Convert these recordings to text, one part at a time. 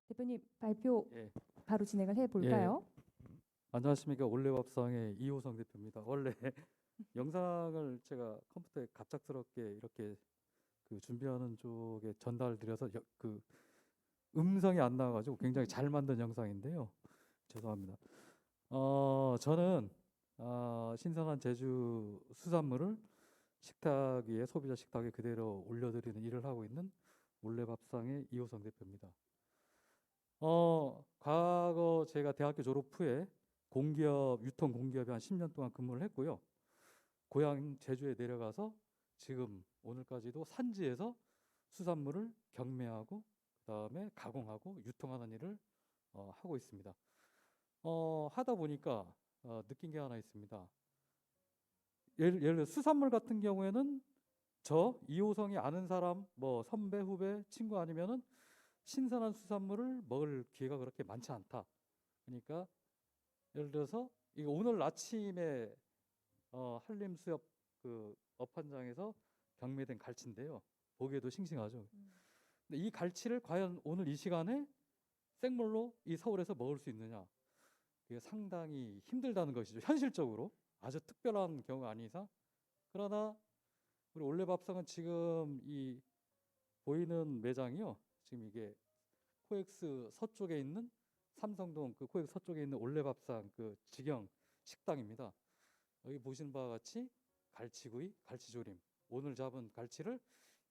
대표님 발표 예, 바로 진행을 예, 해볼까요? 안녕하십니까. 올레밥상의 이호성 대표입니다. 원래 영상을 제가 컴퓨터에 갑작스럽게 이렇게 준비하는 쪽에 전달드려서 그 음성이 안 나와가지고 굉장히 잘 만든 영상인데요. 죄송합니다. 저는 신선한 제주 수산물을 식탁 위에 소비자 식탁에 그대로 올려드리는 일을 하고 있는 올레밥상의 이호성 대표입니다. 과거 제가 대학교 졸업 후에 공기업, 유통 공기업에 한 10년 동안 근무를 했고요. 고향 제주에 내려가서 지금 오늘까지도 산지에서 수산물을 경매하고 그다음에 가공하고 유통하는 일을 하고 있습니다. 하다 보니까 느낀 게 하나 있습니다. 예를 들어 수산물 같은 경우에는 저 이호성이 아는 사람, 뭐 선배, 후배, 친구 아니면은 신선한 수산물을 먹을 기회가 그렇게 많지 않다. 그러니까 예를 들어서 이거 오늘 아침에 한림수협 그 업한장에서 경매된 갈치인데요. 보기에도 싱싱하죠. 근데 이 갈치를 과연 오늘 이 시간에 생물로 이 서울에서 먹을 수 있느냐? 그게 상당히 힘들다는 것이죠. 현실적으로 아주 특별한 경우가 아닌 이상. 그러나 우리 올레밥상은 지금 이 보이는 매장이요. 지금 이게 코엑스 서쪽에 있는 삼성동 그 코엑스 서쪽에 있는 올레밥상 그 직영 식당입니다. 여기 보시는 바와 같이 갈치구이, 갈치조림. 오늘 잡은 갈치를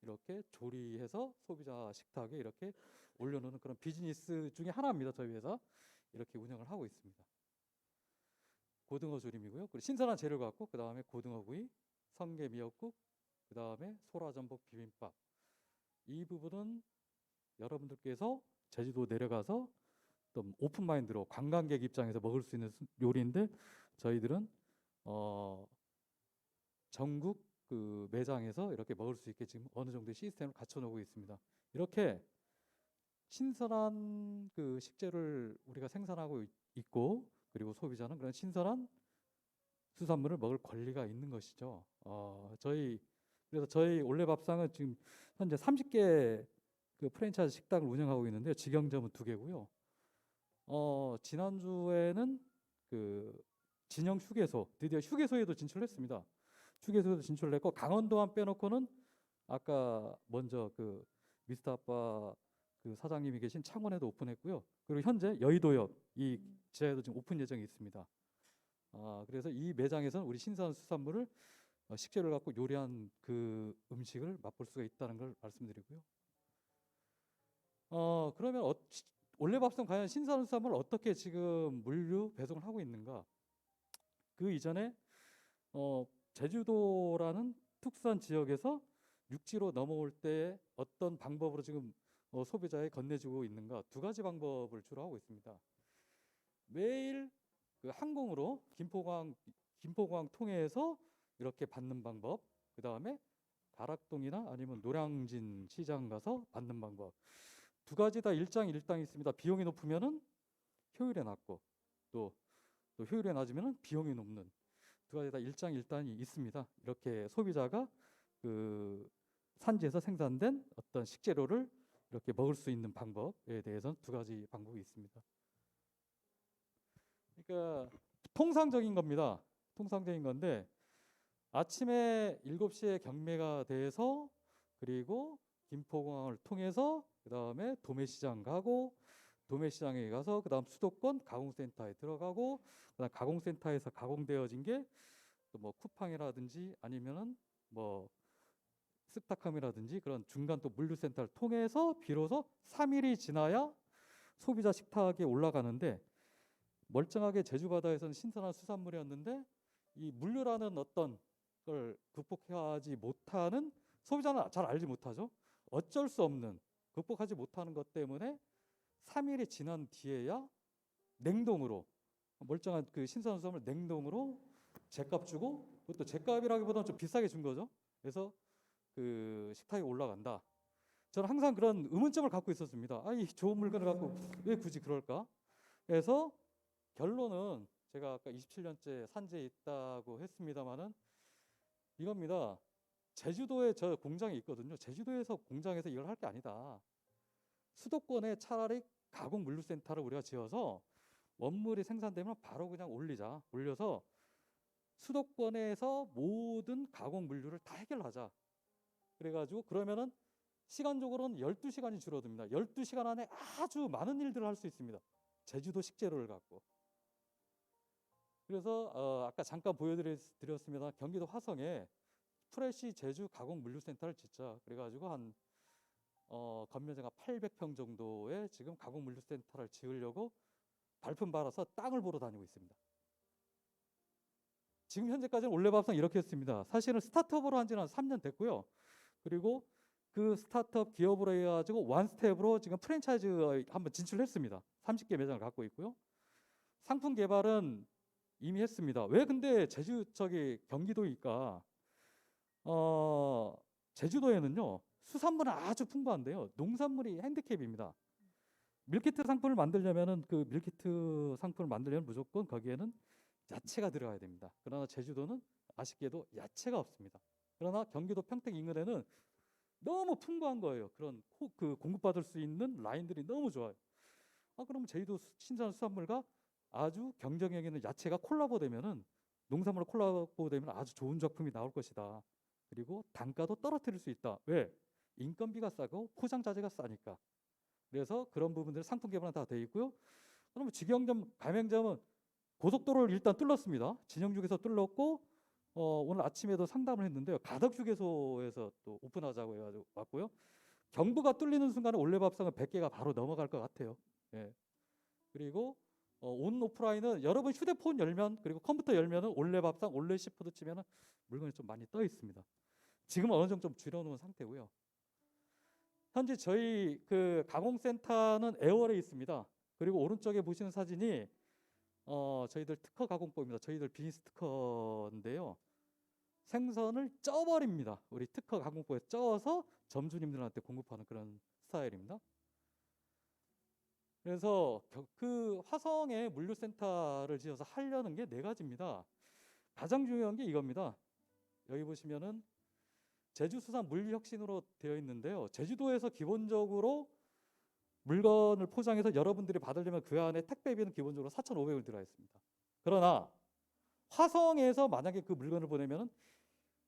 이렇게 조리해서 소비자 식탁에 이렇게 올려놓는 그런 비즈니스 중에 하나입니다. 저희 회사 이렇게 운영을 하고 있습니다. 고등어 조림이고요. 그리고 신선한 재료 갖고 그 다음에 고등어구이, 성게 미역국, 그 다음에 소라전복 비빔밥. 이 부분은 여러분들께서 제주도 내려가서 또 오픈 마인드로 관광객 입장에서 먹을 수 있는 요리인데 저희들은 전국 그 매장에서 이렇게 먹을 수 있게 지금 어느 정도의 시스템을 갖춰놓고 있습니다. 이렇게 신선한 그 식재를 우리가 생산하고 있고 그리고 소비자는 그런 신선한 수산물을 먹을 권리가 있는 것이죠. 그래서 저희 올레밥상은 지금 현재 30개 그 프랜차이즈 식당을 운영하고 있는데 직영점은 2개고요. 지난주에는 그 진영 휴게소 드디어 휴게소에도 진출했습니다. 휴게소에도 진출했고 강원도만 빼놓고는 아까 먼저 그 미스터 아빠 그 사장님이 계신 창원에도 오픈했고요. 그리고 현재 여의도역 이 지하에도 지금 오픈 예정이 있습니다. 그래서 이 매장에서는 우리 신선한 수산물을 식재료를 갖고 요리한 그 음식을 맛볼 수가 있다는 걸 말씀드리고요. 그러면 올레밥상 과연 신선한 수산물을 어떻게 지금 물류 배송을 하고 있는가? 그 이전에 제주도라는 특수한 지역에서 육지로 넘어올 때 어떤 방법으로 지금 소비자에 건네주고 있는가? 2가지 방법을 주로 하고 있습니다. 매일 그 항공으로 김포공항 통해서 이렇게 받는 방법. 그 다음에 가락동이나 아니면 노량진 시장 가서 받는 방법. 2가지 다 일장일단이 있습니다. 비용이 높으면은 효율에 낮고 또 효율에 낮으면은 비용이 높는 2가지 다 일장일단이 있습니다. 이렇게 소비자가 그 산지에서 생산된 어떤 식재료를 이렇게 먹을 수 있는 방법에 대해서는 2가지 방법이 있습니다. 그러니까 통상적인 겁니다. 통상적인 건데 아침에 7시에 경매가 돼서 그리고 김포공항을 통해서 그 다음에 도매시장 가고 도매시장에 가서 그 다음 수도권 가공센터에 들어가고 그 다음 가공센터에서 가공되어진 게 또 뭐 쿠팡이라든지 아니면은 뭐 스타컴이라든지 그런 중간 또 물류센터를 통해서 비로소 3일이 지나야 소비자 식탁에 올라가는데 멀쩡하게 제주 바다에서는 신선한 수산물이었는데 이 물류라는 어떤 걸 극복하지 못하는 소비자는 잘 알지 못하죠. 어쩔 수 없는 극복하지 못하는 것 때문에 3일이 지난 뒤에야 냉동으로 멀쩡한 그 신선한 수산물 냉동으로 제값 주고 그것도 제값이라기보다는 좀 비싸게 준 거죠. 그래서 그 식탁에 올라간다. 저는 항상 그런 의문점을 갖고 있었습니다. 이 좋은 물건을 갖고 왜 굳이 그럴까? 그래서 결론은 제가 아까 27년째 산지에 있다고 했습니다마는 이겁니다. 제주도에 저 공장이 있거든요. 제주도에서 공장에서 이걸 할 게 아니다. 수도권에 차라리 가공 물류센터를 우리가 지어서 원물이 생산되면 바로 그냥 올려서 수도권에서 모든 가공 물류를 다 해결하자. 그래가지고 그러면은 시간적으로는 12시간이 줄어듭니다. 12시간 안에 아주 많은 일들을 할 수 있습니다. 제주도 식재료를 갖고. 그래서 아까 잠깐 보여드렸습니다. 경기도 화성에 프레시 제주 가공 물류센터를 짓자. 그래가지고 한 건면제가 800평 정도의 지금 가공 물류센터를 지으려고 발품 받아서 땅을 보러 다니고 있습니다. 지금 현재까지는 올레밥상 이렇게 했습니다. 사실은 스타트업으로 한 지는 한 3년 됐고요. 그리고 그 스타트업 기업으로 해가지고 원스텝으로 지금 프랜차이즈 한번 진출했습니다. 30개 매장을 갖고 있고요. 상품 개발은 이미 했습니다. 왜 근데 경기도니까 제주도에는요 수산물은 아주 풍부한데요. 농산물이 핸디캡입니다. 밀키트 상품을 만들려면은 무조건 거기에는 야채가 들어가야 됩니다. 그러나 제주도는 아쉽게도 야채가 없습니다. 그러나 경기도 평택 인근에는 너무 풍부한 거예요. 그런 공급받을 수 있는 라인들이 너무 좋아요. 그럼 제주도 신선한 수산물과 아주 경쟁력 있는 야채가 농산물과 콜라보되면 아주 좋은 작품이 나올 것이다. 그리고 단가도 떨어뜨릴 수 있다. 왜? 인건비가 싸고 포장 자재가 싸니까. 그래서 그런 부분들 상품 개발은 다 돼 있고요. 그러면 직영점, 가맹점은 고속도로를 일단 뚫었습니다. 진영휴게소 뚫었고 오늘 아침에도 상담을 했는데요. 가덕휴게소에서 또 오픈하자고 해가지고 왔고요. 경부가 뚫리는 순간에 올레밥상은 100개가 바로 넘어갈 것 같아요. 예. 그리고 온 오프라인은 여러분 휴대폰 열면 그리고 컴퓨터 열면은 올레밥상, 올레시푸드 치면은 물건이 좀 많이 떠 있습니다. 지금 어느 정도 좀 줄여놓은 상태고요. 현재 저희 그 가공센터는 애월에 있습니다. 그리고 오른쪽에 보시는 사진이 저희들 특허 가공법입니다. 저희들 비즈니스 특허인데요. 생선을 쪄버립니다. 우리 특허 가공법에 쪄서 점주님들한테 공급하는 그런 스타일입니다. 그래서 그 화성에 물류센터를 지어서 하려는 게 4가지입니다. 가장 중요한 게 이겁니다. 여기 보시면은 제주수산 물류혁신으로 되어 있는데요. 제주도에서 기본적으로 물건을 포장해서 여러분들이 받으려면 그 안에 택배비는 기본적으로 4,500원 들어가 있습니다. 그러나 화성에서 만약에 그 물건을 보내면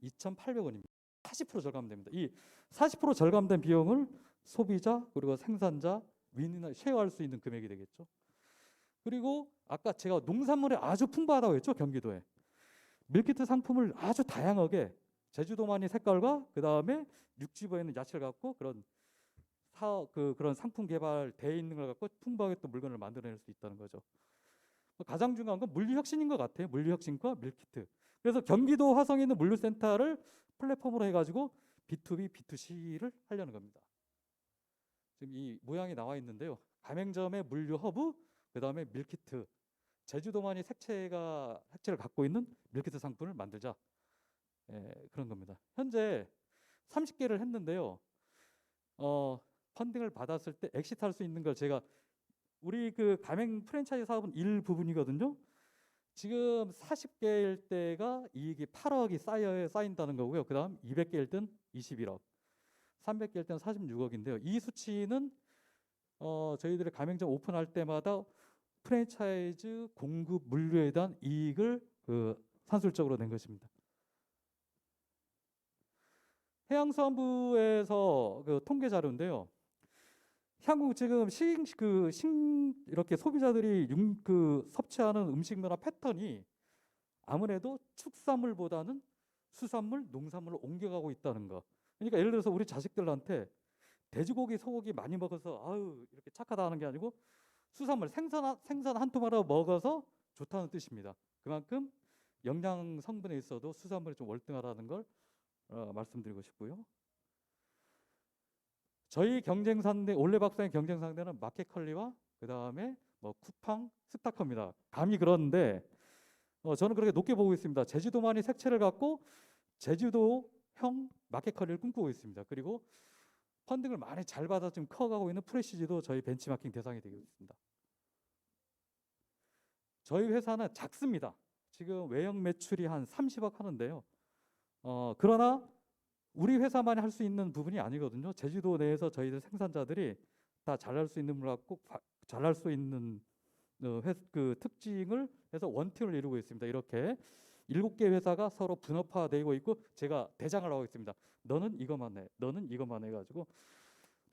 2,800원입니다. 40% 절감됩니다. 이 40% 절감된 비용을 소비자 그리고 생산자 윈이나 쉐어할 수 있는 금액이 되겠죠. 그리고 아까 제가 농산물이 아주 풍부하다고 했죠. 경기도에. 밀키트 상품을 아주 다양하게 제주도만의 색깔과 그 다음에 육지부에 있는 야채를 갖고 그런 상품 개발돼 있는 걸 갖고 풍부하게 또 물건을 만들어낼 수 있다는 거죠. 가장 중요한 건 물류혁신인 것 같아요. 물류혁신과 밀키트. 그래서 경기도 화성에 있는 물류센터를 플랫폼으로 해가지고 B2B, B2C를 하려는 겁니다. 지금 이 모양이 나와 있는데요. 가맹점의 물류 허브, 그 다음에 밀키트. 제주도만이 색채를 갖고 있는 밀키트 상품을 만들자. 그런 겁니다. 현재 30개를 했는데요. 펀딩을 받았을 때 엑시트할 수 있는 걸 제가 우리 그 가맹 프랜차이즈 사업은 일부분이거든요. 지금 40개일 때가 이익이 8억이 쌓인다는 거고요. 그 다음 200개일 땐 21억, 300개일 땐 46억인데요. 이 수치는 저희들의 가맹점 오픈할 때마다 프랜차이즈 공급 물류에 대한 이익을 산술적으로 낸 것입니다. 해양수산부에서 그 통계 자료인데요. 향후 지금 이렇게 소비자들이 섭취하는 음식 문화 패턴이 아무래도 축산물보다는 수산물, 농산물로 옮겨가고 있다는 거. 그러니까 예를 들어서 우리 자식들한테 돼지고기, 소고기 많이 먹어서 아유 이렇게 착하다 하는 게 아니고 수산물 생선 한 토마로 먹어서 좋다는 뜻입니다. 그만큼 영양 성분에 있어도 수산물이 좀 월등하다는 걸 말씀드리고 싶고요. 저희 경쟁상대 올레밥상의 경쟁상대는 마켓컬리와 그 다음에 쿠팡, 스타커입니다. 감이 그런데 저는 그렇게 높게 보고 있습니다. 제주도만이 색채를 갖고 제주도형 마켓컬리를 꿈꾸고 있습니다. 그리고 펀딩을 많이 잘 받아 지금 커가고 있는 프레시지도 저희 벤치마킹 대상이 되고 있습니다. 저희 회사는 작습니다. 지금 외형 매출이 한 30억 하는데요. 그러나 우리 회사만이 할 수 있는 부분이 아니거든요. 제주도 내에서 저희들 생산자들이 다 잘할 수 있는 걸 갖고 잘할 수 있는 그 특징을 해서 원팀을 이루고 있습니다. 이렇게 7개 회사가 서로 분업화되고 있고 제가 대장을 하고 있습니다. 너는 이것만 해, 너는 이것만 해가지고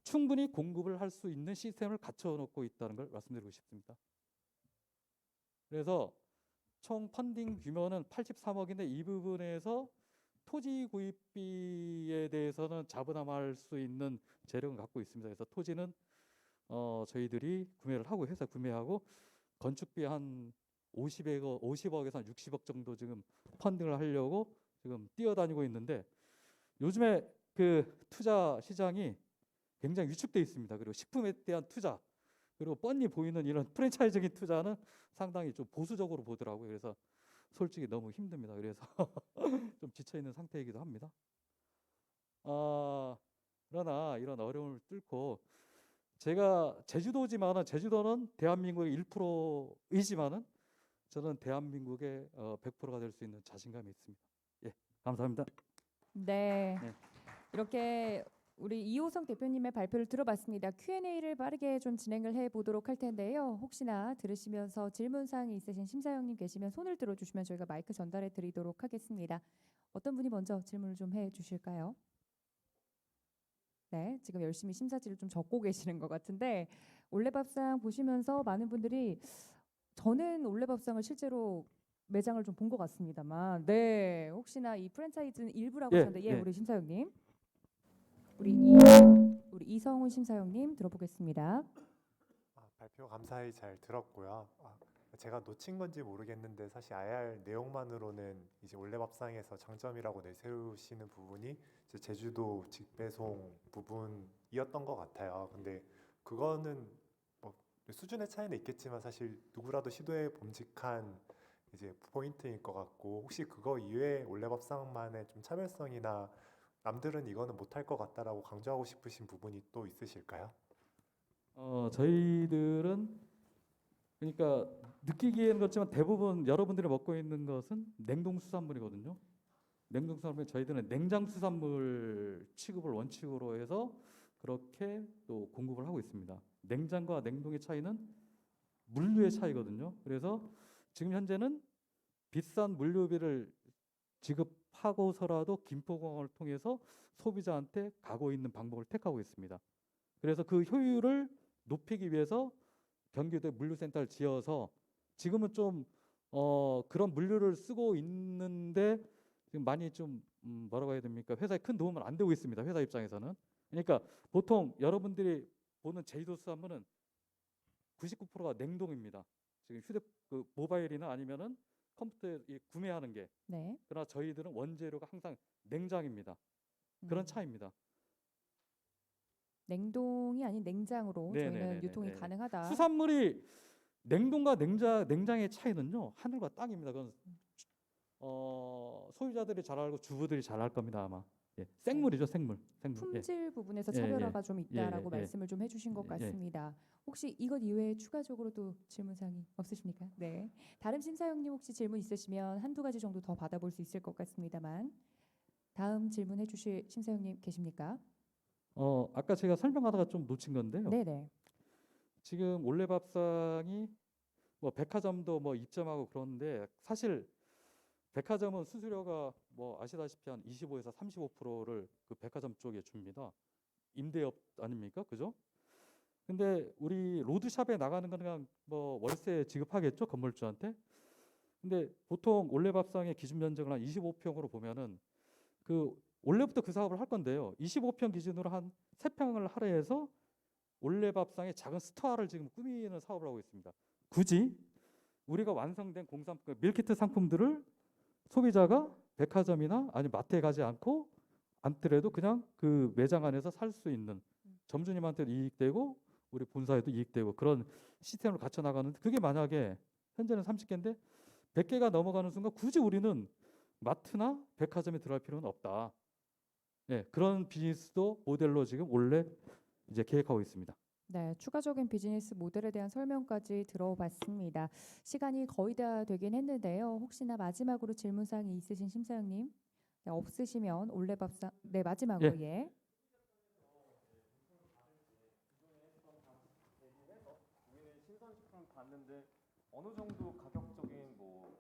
충분히 공급을 할 수 있는 시스템을 갖춰놓고 있다는 걸 말씀드리고 싶습니다. 그래서 총 펀딩 규모는 83억인데 이 부분에서 토지 구입비에 대해서는 자부담할 수 있는 재력을 갖고 있습니다. 그래서 토지는 저희들이 구매를 하고 해서 구매하고 건축비 한 50억에서 한 60억 정도 지금 펀딩을 하려고 지금 뛰어다니고 있는데 요즘에 그 투자 시장이 굉장히 위축돼 있습니다. 그리고 식품에 대한 투자 그리고 뻔히 보이는 이런 프랜차이즈적인 투자는 상당히 좀 보수적으로 보더라고요. 그래서 솔직히 너무 힘듭니다. 그래서 좀 지쳐 있는 상태이기도 합니다. 그러나 이런 어려움을 뚫고 제가 제주도지만은 제주도는 대한민국의 1%이지만은 저는 대한민국의 100%가 될 수 있는 자신감이 있습니다. 예, 감사합니다. 네. 네. 이렇게 우리 이호성 대표님의 발표를 들어봤습니다. Q&A를 빠르게 좀 진행을 해보도록 할 텐데요. 혹시나 들으시면서 질문사항이 있으신 심사위원님 계시면 손을 들어주시면 저희가 마이크 전달해 드리도록 하겠습니다. 어떤 분이 먼저 질문을 좀 해주실까요? 네, 지금 열심히 심사지를 좀 적고 계시는 것 같은데 올레밥상 보시면서 많은 분들이 저는 올레밥상을 실제로 매장을 좀 본 것 같습니다만 네, 혹시나 이 프랜차이즈는 일부라고 예, 하셨는데 예, 예. 우리 심사위원님. 우리 이성훈 심사위원님 들어보겠습니다. 발표 감사히 잘 들었고요. 제가 놓친 건지 모르겠는데 사실 IR 내용만으로는 이제 올레밥상에서 장점이라고 내세우시는 부분이 이제 제주도 직배송 부분이었던 것 같아요. 근데 그거는 뭐 수준의 차이는 있겠지만 사실 누구라도 시도해 봄직한 이제 포인트일 것 같고 혹시 그거 이외에 올레밥상만의 좀 차별성이나 남들은 이거는 못할 것 같다라고 강조하고 싶으신 부분이 또 있으실까요? 저희들은 그러니까 느끼기에는 그렇지만 대부분 여러분들이 먹고 있는 것은 냉동 수산물이거든요. 냉동 수산물 저희들은 냉장 수산물 취급을 원칙으로 해서 그렇게 또 공급을 하고 있습니다. 냉장과 냉동의 차이는 물류의 차이거든요. 그래서 지금 현재는 비싼 물류비를 지급하고서라도 김포공항을 통해서 소비자한테 가고 있는 방법을 택하고 있습니다. 그래서 그 효율을 높이기 위해서 경기도에 물류센터를 지어서 지금은 좀 그런 물류를 쓰고 있는데 지금 많이 좀 뭐라고 해야 됩니까? 회사에 큰 도움은 안 되고 있습니다. 회사 입장에서는. 그러니까 보통 여러분들이 보는 제주도 수산물은 99%가 냉동입니다. 지금 그 모바일이나 아니면은 컴퓨터에 구매하는 게. 네. 그러나 저희들은 원재료가 항상 냉장입니다. 그런 차이입니다. 냉동이 아닌 냉장으로 저희는 유통이 네네네네. 가능하다. 수산물이 냉동과 냉장의 차이는요 하늘과 땅입니다. 그건 소유자들이 잘 알고 주부들이 잘 알 겁니다 아마. 예, 생물이죠 생물. 품질 부분에서 예, 차별화가 예, 좀 예, 있다라고 예, 말씀을 좀 해주신 것 예, 예. 같습니다. 혹시 이것 이외에 추가적으로 또 질문사항이 없으십니까? 네. 다른 심사위원님 혹시 질문 있으시면 한두 가지 정도 더 받아볼 수 있을 것 같습니다만 다음 질문해 주실 심사위원님 계십니까? 아까 제가 설명하다가 좀 놓친 건데요. 네네. 지금 올레밥상이 뭐 백화점도 뭐 입점하고 그러는데 사실 백화점은 수수료가 뭐 아시다시피 한 25에서 35%를 그 백화점 쪽에 줍니다. 임대업 아닙니까? 그죠? 근데 우리 로드샵에 나가는 건 그냥 뭐 월세 지급하겠죠? 건물주한테. 근데 보통 올레밥상의 기준 면적을 한 25평으로 보면은 그 원래부터 그 사업을 할 건데요. 25평 기준으로 한 3평을 할애해서 올레밥상의 작은 스토어를 지금 꾸미는 사업을 하고 있습니다. 굳이 우리가 완성된 공산품, 밀키트 상품들을 소비자가 백화점이나 아니 마트에 가지 않더라도 그냥 그 매장 안에서 살 수 있는 점주님한테도 이익되고 우리 본사에도 이익되고 그런 시스템을 갖춰 나가는데 그게 만약에 현재는 30개인데 100개가 넘어가는 순간 굳이 우리는 마트나 백화점에 들어갈 필요는 없다. 예, 그런 비즈니스도 모델로 지금 원래 이제 계획하고 있습니다. 네, 추가적인 비즈니스 모델에 대한 설명까지 들어봤습니다. 시간이 거의 다 되긴 했는데요. 혹시나 마지막으로 질문사항이 있으신 심사위원님 네, 없으시면 올레밥상 네 마지막으로 예. 식품을 봤는데 어느 정도 가격적인 뭐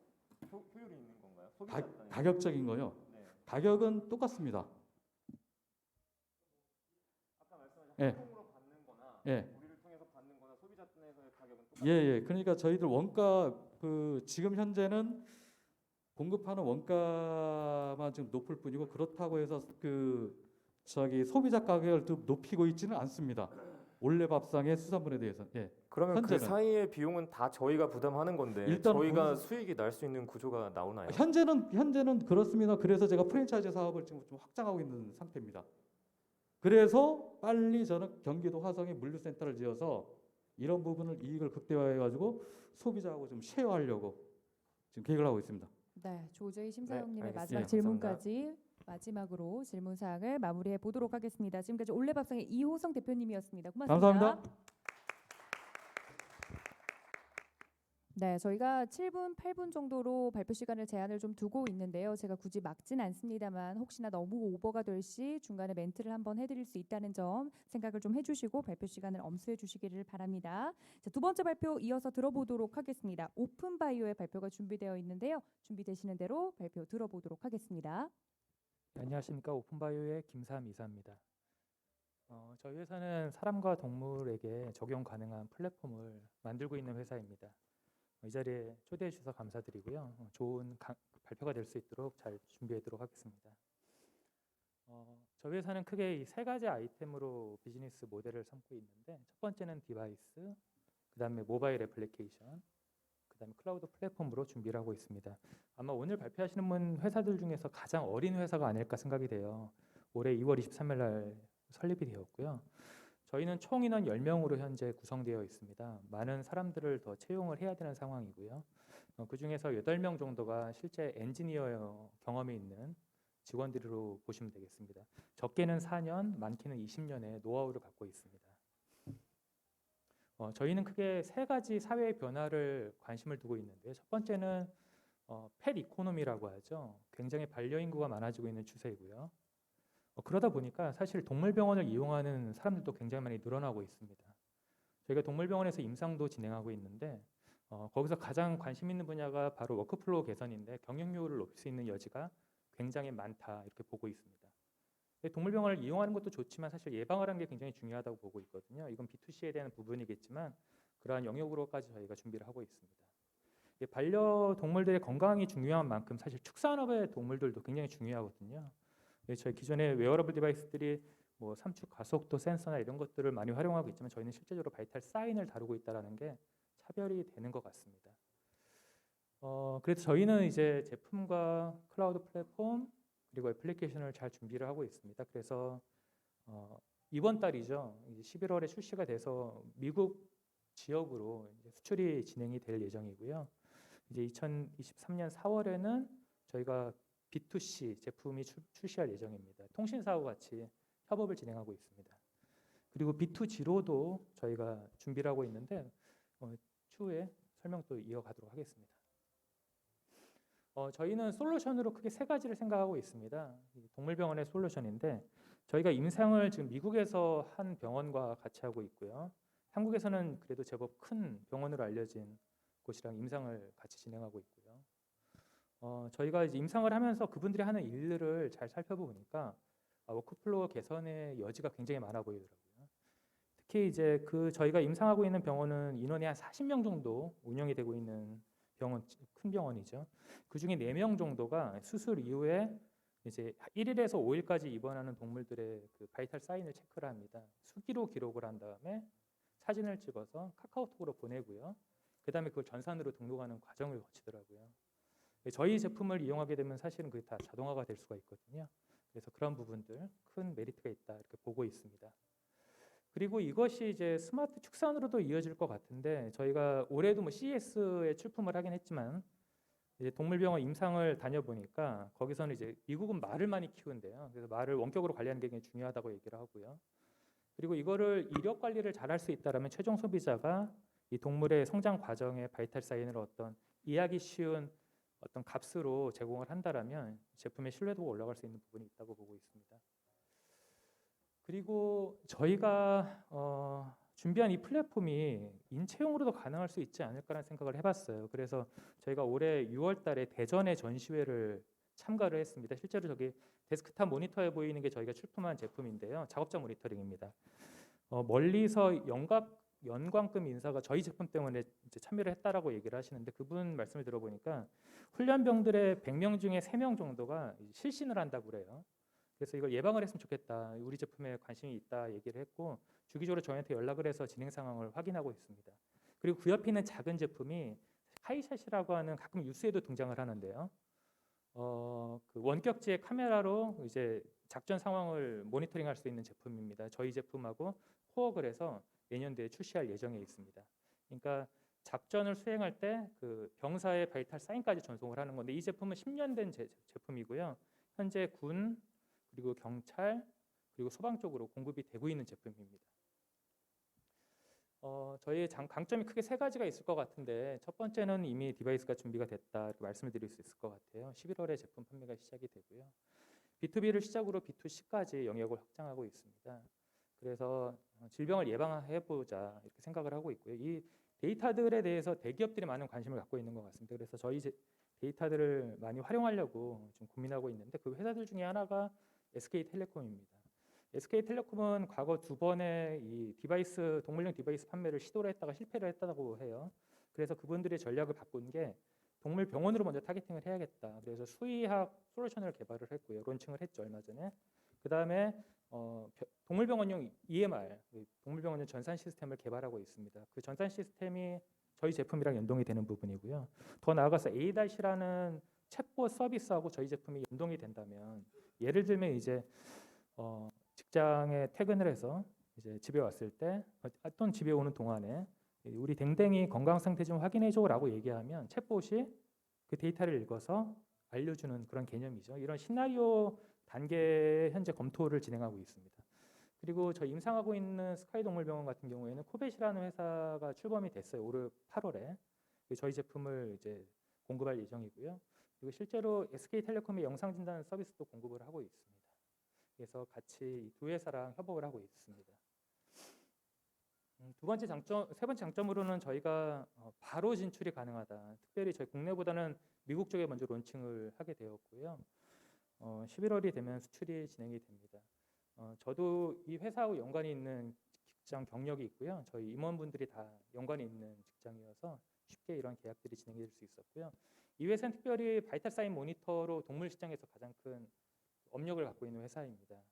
효율이 있는 건가요? 소비자 가, 단위. 가격적인 거요. 네. 가격은 똑같습니다. 아까 말씀하신 예. 항공으로 받는거나 예. 우리를 통해서 받는거나 소비자 단에서의 가격은 예, 예. 그러니까 저희들 원가 지금 현재는 공급하는 원가만 지금 높을 뿐이고 그렇다고 해서 소비자 가격을 또 높이고 있지는 않습니다. 올레밥상의 수산물에 대해서. 예. 그러면 그 현재는. 사이의 비용은 다 저희가 부담하는 건데 일단 저희가 수익이 날 수 있는 구조가 나오나요? 현재는 그렇습니다. 그래서 제가 프랜차이즈 사업을 지금 좀 확장하고 있는 상태입니다. 그래서 빨리 저는 경기도 화성에 물류센터를 지어서 이런 부분을 이익을 극대화해 가지고 소비자하고 좀 쉐어하려고 지금 계획을 하고 있습니다. 네, 조재희 심사위원님의 알겠습니다. 마지막 감사합니다. 질문까지 마지막으로 질문 사항을 마무리해 보도록 하겠습니다. 지금까지 올레밥상의 이호성 대표님이었습니다. 고맙습니다. 감사합니다. 네, 저희가 7분, 8분 정도로 발표 시간을 제한을 좀 두고 있는데요. 제가 굳이 막진 않습니다만 혹시나 너무 오버가 될 시 중간에 멘트를 한번 해드릴 수 있다는 점 생각을 좀 해주시고 발표 시간을 엄수해 주시기를 바랍니다. 자, 두 번째 발표 이어서 들어보도록 하겠습니다. 오픈바이오의 발표가 준비되어 있는데요. 준비되시는 대로 발표 들어보도록 하겠습니다. 네, 안녕하십니까. 오픈바이오의 김삼 이사입니다. 저희 회사는 사람과 동물에게 적용 가능한 플랫폼을 만들고 있는 회사입니다. 이 자리에 초대해 주셔서 감사드리고요. 좋은 발표가 될 수 있도록 잘 준비하도록 하겠습니다. 저희 회사는 크게 이 세 가지 아이템으로 비즈니스 모델을 삼고 있는데 첫 번째는 디바이스, 그 다음에 모바일 애플리케이션, 그 다음에 클라우드 플랫폼으로 준비를 하고 있습니다. 아마 오늘 발표하시는 분 회사들 중에서 가장 어린 회사가 아닐까 생각이 돼요. 올해 2월 23일 날 설립이 되었고요. 저희는 총 인원 10명으로 현재 구성되어 있습니다. 많은 사람들을 더 채용을 해야 되는 상황이고요. 그중에서 8명 정도가 실제 엔지니어 경험이 있는 직원들로 보시면 되겠습니다. 적게는 4년, 많게는 20년의 노하우를 갖고 있습니다. 저희는 크게 세 가지 사회의 변화를 관심을 두고 있는데요. 첫 번째는 펫 이코노미라고 하죠. 굉장히 반려인구가 많아지고 있는 추세이고요. 그러다 보니까 사실 동물병원을 이용하는 사람들도 굉장히 많이 늘어나고 있습니다. 저희가 동물병원에서 임상도 진행하고 있는데 거기서 가장 관심 있는 분야가 바로 워크플로우 개선인데 경영효율을 높일 수 있는 여지가 굉장히 많다 이렇게 보고 있습니다. 동물병원을 이용하는 것도 좋지만 사실 예방을 하는 게 굉장히 중요하다고 보고 있거든요. 이건 B2C에 대한 부분이겠지만 그러한 영역으로까지 저희가 준비를 하고 있습니다. 반려동물들의 건강이 중요한 만큼 사실 축산업의 동물들도 굉장히 중요하거든요. 저희 기존의 웨어러블 디바이스들이 뭐 삼축 가속도 센서나 이런 것들을 많이 활용하고 있지만 저희는 실제적으로 바이탈 사인을 다루고 있다는 게 차별이 되는 것 같습니다. 그래서 저희는 이제 제품과 클라우드 플랫폼 그리고 애플리케이션을 잘 준비를 하고 있습니다. 그래서 이번 달이죠. 이제 11월에 출시가 돼서 미국 지역으로 이제 수출이 진행이 될 예정이고요. 이제 2023년 4월에는 저희가 B2C 제품이 출시할 예정입니다. 통신사하고 같이 협업을 진행하고 있습니다. 그리고 B2G로도 저희가 준비를 하고 있는데 추후에 설명 또 이어가도록 하겠습니다. 저희는 솔루션으로 크게 세 가지를 생각하고 있습니다. 동물병원의 솔루션인데 저희가 임상을 지금 미국에서 한 병원과 같이 하고 있고요. 한국에서는 그래도 제법 큰 병원으로 알려진 곳이랑 임상을 같이 진행하고 있고요. 저희가 이제 임상을 하면서 그분들이 하는 일들을 잘 살펴보니까 워크플로우 개선의 여지가 굉장히 많아 보이더라고요. 특히 이제 저희가 임상하고 있는 병원은 인원이 한 40명 정도 운영이 되고 있는 병원, 큰 병원이죠. 그 중에 4명 정도가 수술 이후에 이제 1일에서 5일까지 입원하는 동물들의 그 바이탈 사인을 체크를 합니다. 수기로 기록을 한 다음에 사진을 찍어서 카카오톡으로 보내고요. 그다음에 그걸 전산으로 등록하는 과정을 거치더라고요. 저희 제품을 이용하게 되면 사실은 그게 다 자동화가 될 수가 있거든요. 그래서 그런 부분들 큰 메리트가 있다 이렇게 보고 있습니다. 그리고 이것이 이제 스마트 축산으로도 이어질 것 같은데 저희가 올해도 뭐 CES에 출품을 하긴 했지만 이제 동물병원 임상을 다녀보니까 거기서는 이제 미국은 말을 많이 키운대요. 그래서 말을 원격으로 관리하는 게 굉장히 중요하다고 얘기를 하고요. 그리고 이거를 이력 관리를 잘 할 수 있다라면 최종 소비자가 이 동물의 성장 과정의 바이탈 사인을 어떤 이해하기 쉬운 어떤 값으로 제공을 한다라면 제품의 신뢰도가 올라갈 수 있는 부분이 있다고 보고 있습니다. 그리고 저희가 준비한 이 플랫폼이 인체용으로도 가능할 수 있지 않을까라는 생각을 해봤어요. 그래서 저희가 올해 6월달에 대전의 전시회를 참가를 했습니다. 실제로 저기 데스크탑 모니터에 보이는 게 저희가 출품한 제품인데요. 작업장 모니터링입니다. 멀리서 연관급 인사가 저희 제품 때문에 이제 참여를 했다라고 얘기를 하시는데 그분 말씀을 들어보니까 훈련병들의 100명 중에 3명 정도가 실신을 한다고 그래요. 그래서 이걸 예방을 했으면 좋겠다. 우리 제품에 관심이 있다 얘기를 했고 주기적으로 저희한테 연락을 해서 진행 상황을 확인하고 있습니다. 그리고 그 옆에 있는 작은 제품이 하이샷이라고 하는 가끔 뉴스에도 등장을 하는데요. 그 원격지의 카메라로 이제 작전 상황을 모니터링할 수 있는 제품입니다. 저희 제품하고 코어를 해서 내년도에 출시할 예정에 있습니다. 그러니까 작전을 수행할 때 그 병사의 바이탈 사인까지 전송을 하는 건데 이 제품은 10년 된 제품이고요. 현재 군 그리고 경찰 그리고 소방 쪽으로 공급이 되고 있는 제품입니다. 저희의 강점이 크게 3가지가 있을 것 같은데 첫 번째는 이미 디바이스가 준비가 됐다 이렇게 말씀을 드릴 수 있을 것 같아요. 11월에 제품 판매가 시작이 되고요. B2B를 시작으로 B2C까지 영역을 확장하고 있습니다. 그래서 질병을 예방해보자 이렇게 생각을 하고 있고요. 이 데이터들에 대해서 대기업들이 많은 관심을 갖고 있는 것 같습니다. 그래서 저희 데이터들을 많이 활용하려고 좀 고민하고 있는데 그 회사들 중에 하나가 SK텔레콤입니다. SK텔레콤은 과거 2번의 이 디바이스 동물용 디바이스 판매를 시도를 했다가 실패를 했다고 해요. 그래서 그분들의 전략을 바꾼 게 동물 병원으로 먼저 타겟팅을 해야겠다. 그래서 수의학 솔루션을 개발을 했고요. 론칭을 했죠 얼마 전에. 그 다음에 동물병원용 EMR, 동물병원용 전산 시스템을 개발하고 있습니다. 그 전산 시스템이 저희 제품이랑 연동이 되는 부분이고요. 더 나아가서 A-라는 챗봇 서비스하고 저희 제품이 연동이 된다면 예를 들면 이제 직장에 퇴근을 해서 이제 집에 왔을 때 또는 집에 오는 동안에 우리 댕댕이 건강 상태 좀 확인해줘라고 얘기하면 챗봇이 그 데이터를 읽어서 알려주는 그런 개념이죠. 이런 시나리오 단계 현재 검토를 진행하고 있습니다. 그리고 저희 임상하고 있는 스카이동물병원 같은 경우에는 코벳이라는 회사가 출범이 됐어요. 올 8월에 저희 제품을 이제 공급할 예정이고요. 그리고 실제로 SK텔레콤의 영상진단 서비스도 공급을 하고 있습니다. 그래서 같이 두 회사랑 협업을 하고 있습니다. 세 번째 장점으로는 저희가 바로 진출이 가능하다. 특별히 저희 국내보다는 미국 쪽에 먼저 론칭을 하게 되었고요. 11월이 되면 수출이 진행이 됩니다. 저도 이 회사하고 연관이 있는 직장 경력이 있고요. 저희 임원분들이 다 연관이 있는 직장이어서 쉽게 이런 계약들이 진행될 수 있었고요. 이 회사는 특별히 바이탈 사인 모니터로 동물 시장에서 가장 큰 업력을 갖고 있는 회사입니다.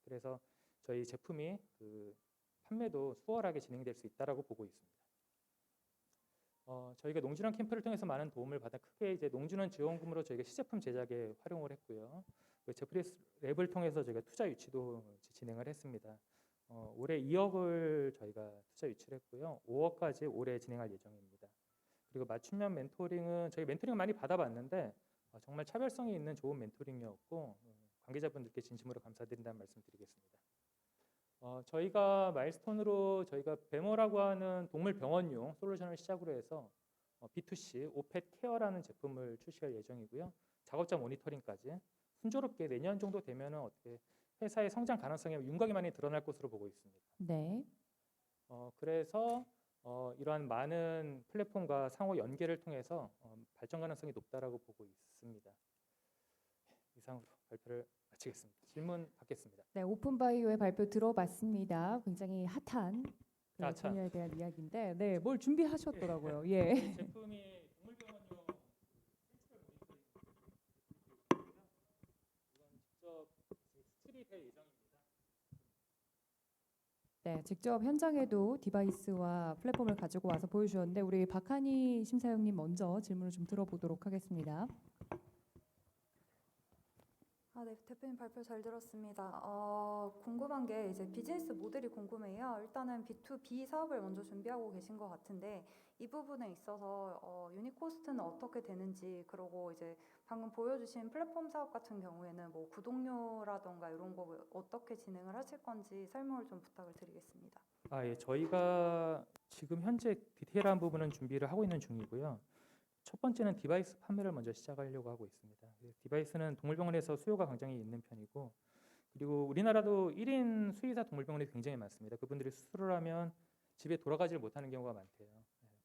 그래서 저희 제품이 그 판매도 수월하게 진행될 수 있다라고 보고 있습니다. 저희가 농진원 캠프를 통해서 많은 도움을 받아 크게 이제 농진원 지원금으로 저희가 시제품 제작에 활용을 했고요. 그 제프리스 랩을 통해서 저희가 투자 유치도 진행을 했습니다. 올해 2억을 저희가 투자 유치를 했고요. 5억까지 올해 진행할 예정입니다. 그리고 맞춤형 멘토링은 저희 멘토링 많이 받아봤는데 정말 차별성이 있는 좋은 멘토링이었고 관계자분들께 진심으로 감사드린다는 말씀드리겠습니다. 저희가 마일스톤으로 저희가 베머라고 하는 동물 병원용 솔루션을 시작으로 해서 B2C 오펫 케어라는 제품을 출시할 예정이고요. 작업장 모니터링까지 순조롭게 내년 정도 되면은 어떻게 회사의 성장 가능성이 윤곽이 많이 드러날 것으로 보고 있습니다. 네. 그래서 이러한 많은 플랫폼과 상호 연계를 통해서 발전 가능성이 높다라고 보고 있습니다. 이상으로 발표를 마치겠습니다. 질문 받겠습니다. 네, 오픈바이오의 발표 들어봤습니다. 굉장히 핫한 그 참. 분야에 대한 이야기인데, 네, 뭘 준비하셨더라고요. 예. 이 제품이 동물병원용 이건 직접 수출이 될 예정입니다. 네, 직접 현장에도 디바이스와 플랫폼을 가지고 와서 보여주셨는데 우리 박하니 심사위원님 먼저 질문을 좀 들어보도록 하겠습니다. 네, 대표님 발표 잘 들었습니다. 궁금한 게 이제 비즈니스 모델이 궁금해요. 일단은 B2B 사업을 먼저 준비하고 계신 것 같은데 이 부분에 있어서 유닛 코스트는 어떻게 되는지, 그리고 이제 방금 보여주신 플랫폼 사업 같은 경우에는 뭐 구독료라던가 이런 거 어떻게 진행을 하실 건지 설명을 좀 부탁을 드리겠습니다. 예, 저희가 지금 현재 디테일한 부분은 준비를 하고 있는 중이고요. 첫 번째는 디바이스 판매를 먼저 시작하려고 하고 있습니다. 디바이스는 동물병원에서 수요가 굉장히 있는 편이고, 그리고 우리나라도 1인 수의사 동물병원이 굉장히 많습니다. 그분들이 수술을 하면 집에 돌아가지를 못하는 경우가 많대요.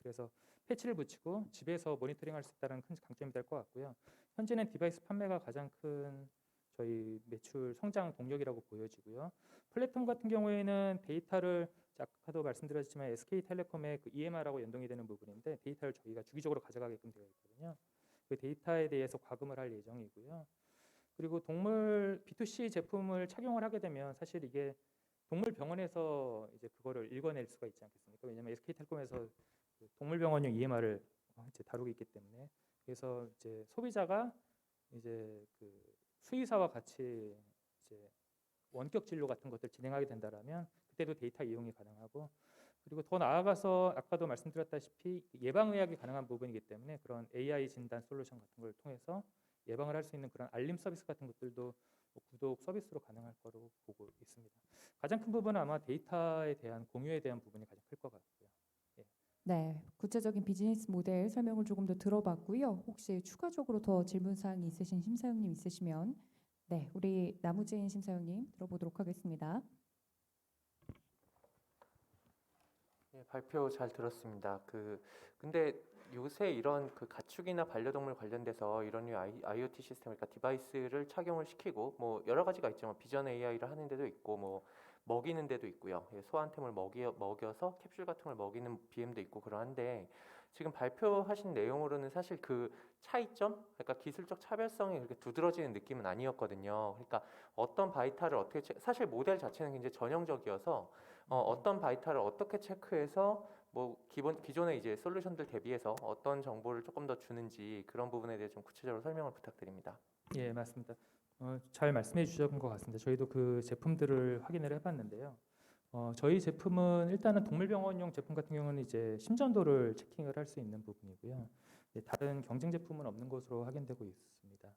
그래서 패치를 붙이고 집에서 모니터링할 수 있다는 큰 강점이 될 것 같고요. 현재는 디바이스 판매가 가장 큰 저희 매출 성장 동력이라고 보여지고요. 플랫폼 같은 경우에는 데이터를 아까도 말씀드렸지만 SK텔레콤의 그 EMR하고 연동이 되는 부분인데 데이터를 저희가 주기적으로 가져가게끔 되어 있거든요. 그 데이터에 대해서 과금을 할 예정이고요. 그리고 동물 B2C 제품을 착용을 하게 되면 사실 이게 동물 병원에서 이제 그거를 읽어낼 수가 있지 않겠습니까? 왜냐하면 SK텔레콤에서 그 동물병원용 EMR을 이제 다루고 있기 때문에 그래서 이제 소비자가 이제 그 수의사와 같이 이제 원격 진료 같은 것들 진행하게 된다라면 그때도 데이터 이용이 가능하고 그리고 더 나아가서 아까도 말씀드렸다시피 예방의학이 가능한 부분이기 때문에 그런 AI 진단 솔루션 같은 걸 통해서 예방을 할 수 있는 그런 알림 서비스 같은 것들도 구독 서비스로 가능할 거로 보고 있습니다. 가장 큰 부분은 아마 데이터에 대한 공유에 대한 부분이 가장 클 것 같고요. 네, 구체적인 비즈니스 모델 설명을 조금 더 들어봤고요. 혹시 추가적으로 더 질문 사항이 있으신 심사위원님 있으시면 네, 우리 나무진 심사위원님 들어보도록 하겠습니다. 예, 발표 잘 들었습니다. 근데 요새 이런 그 가축이나 반려동물 관련돼서 이런 류 IoT 시스템, 그러니까 디바이스를 착용을 시키고 뭐 여러 가지가 있죠. 비전 AI를 하는 데도 있고 뭐 먹이는 데도 있고요. 예, 소한템을 먹여서 캡슐 같은 걸 먹이는 BM도 있고 그러한데 지금 발표하신 내용으로는 사실 그 차이점, 그러니까 기술적 차별성이 그렇게 두드러지는 느낌은 아니었거든요. 그러니까 어떤 바이탈을 어떻게 사실 모델 자체는 굉장히 전형적이어서 어떤 바이탈을 어떻게 체크해서 뭐 기존의 이제 솔루션들 대비해서 어떤 정보를 조금 더 주는지 그런 부분에 대해 좀 구체적으로 설명을 부탁드립니다. 예, 맞습니다. 잘 말씀해 주신 것 같습니다. 저희도 그 제품들을 확인을 해봤는데요. 저희 제품은 일단은 동물병원용 제품 같은 경우는 이제 심전도를 체킹을 할 수 있는 부분이고요. 예, 다른 경쟁 제품은 없는 것으로 확인되고 있습니다.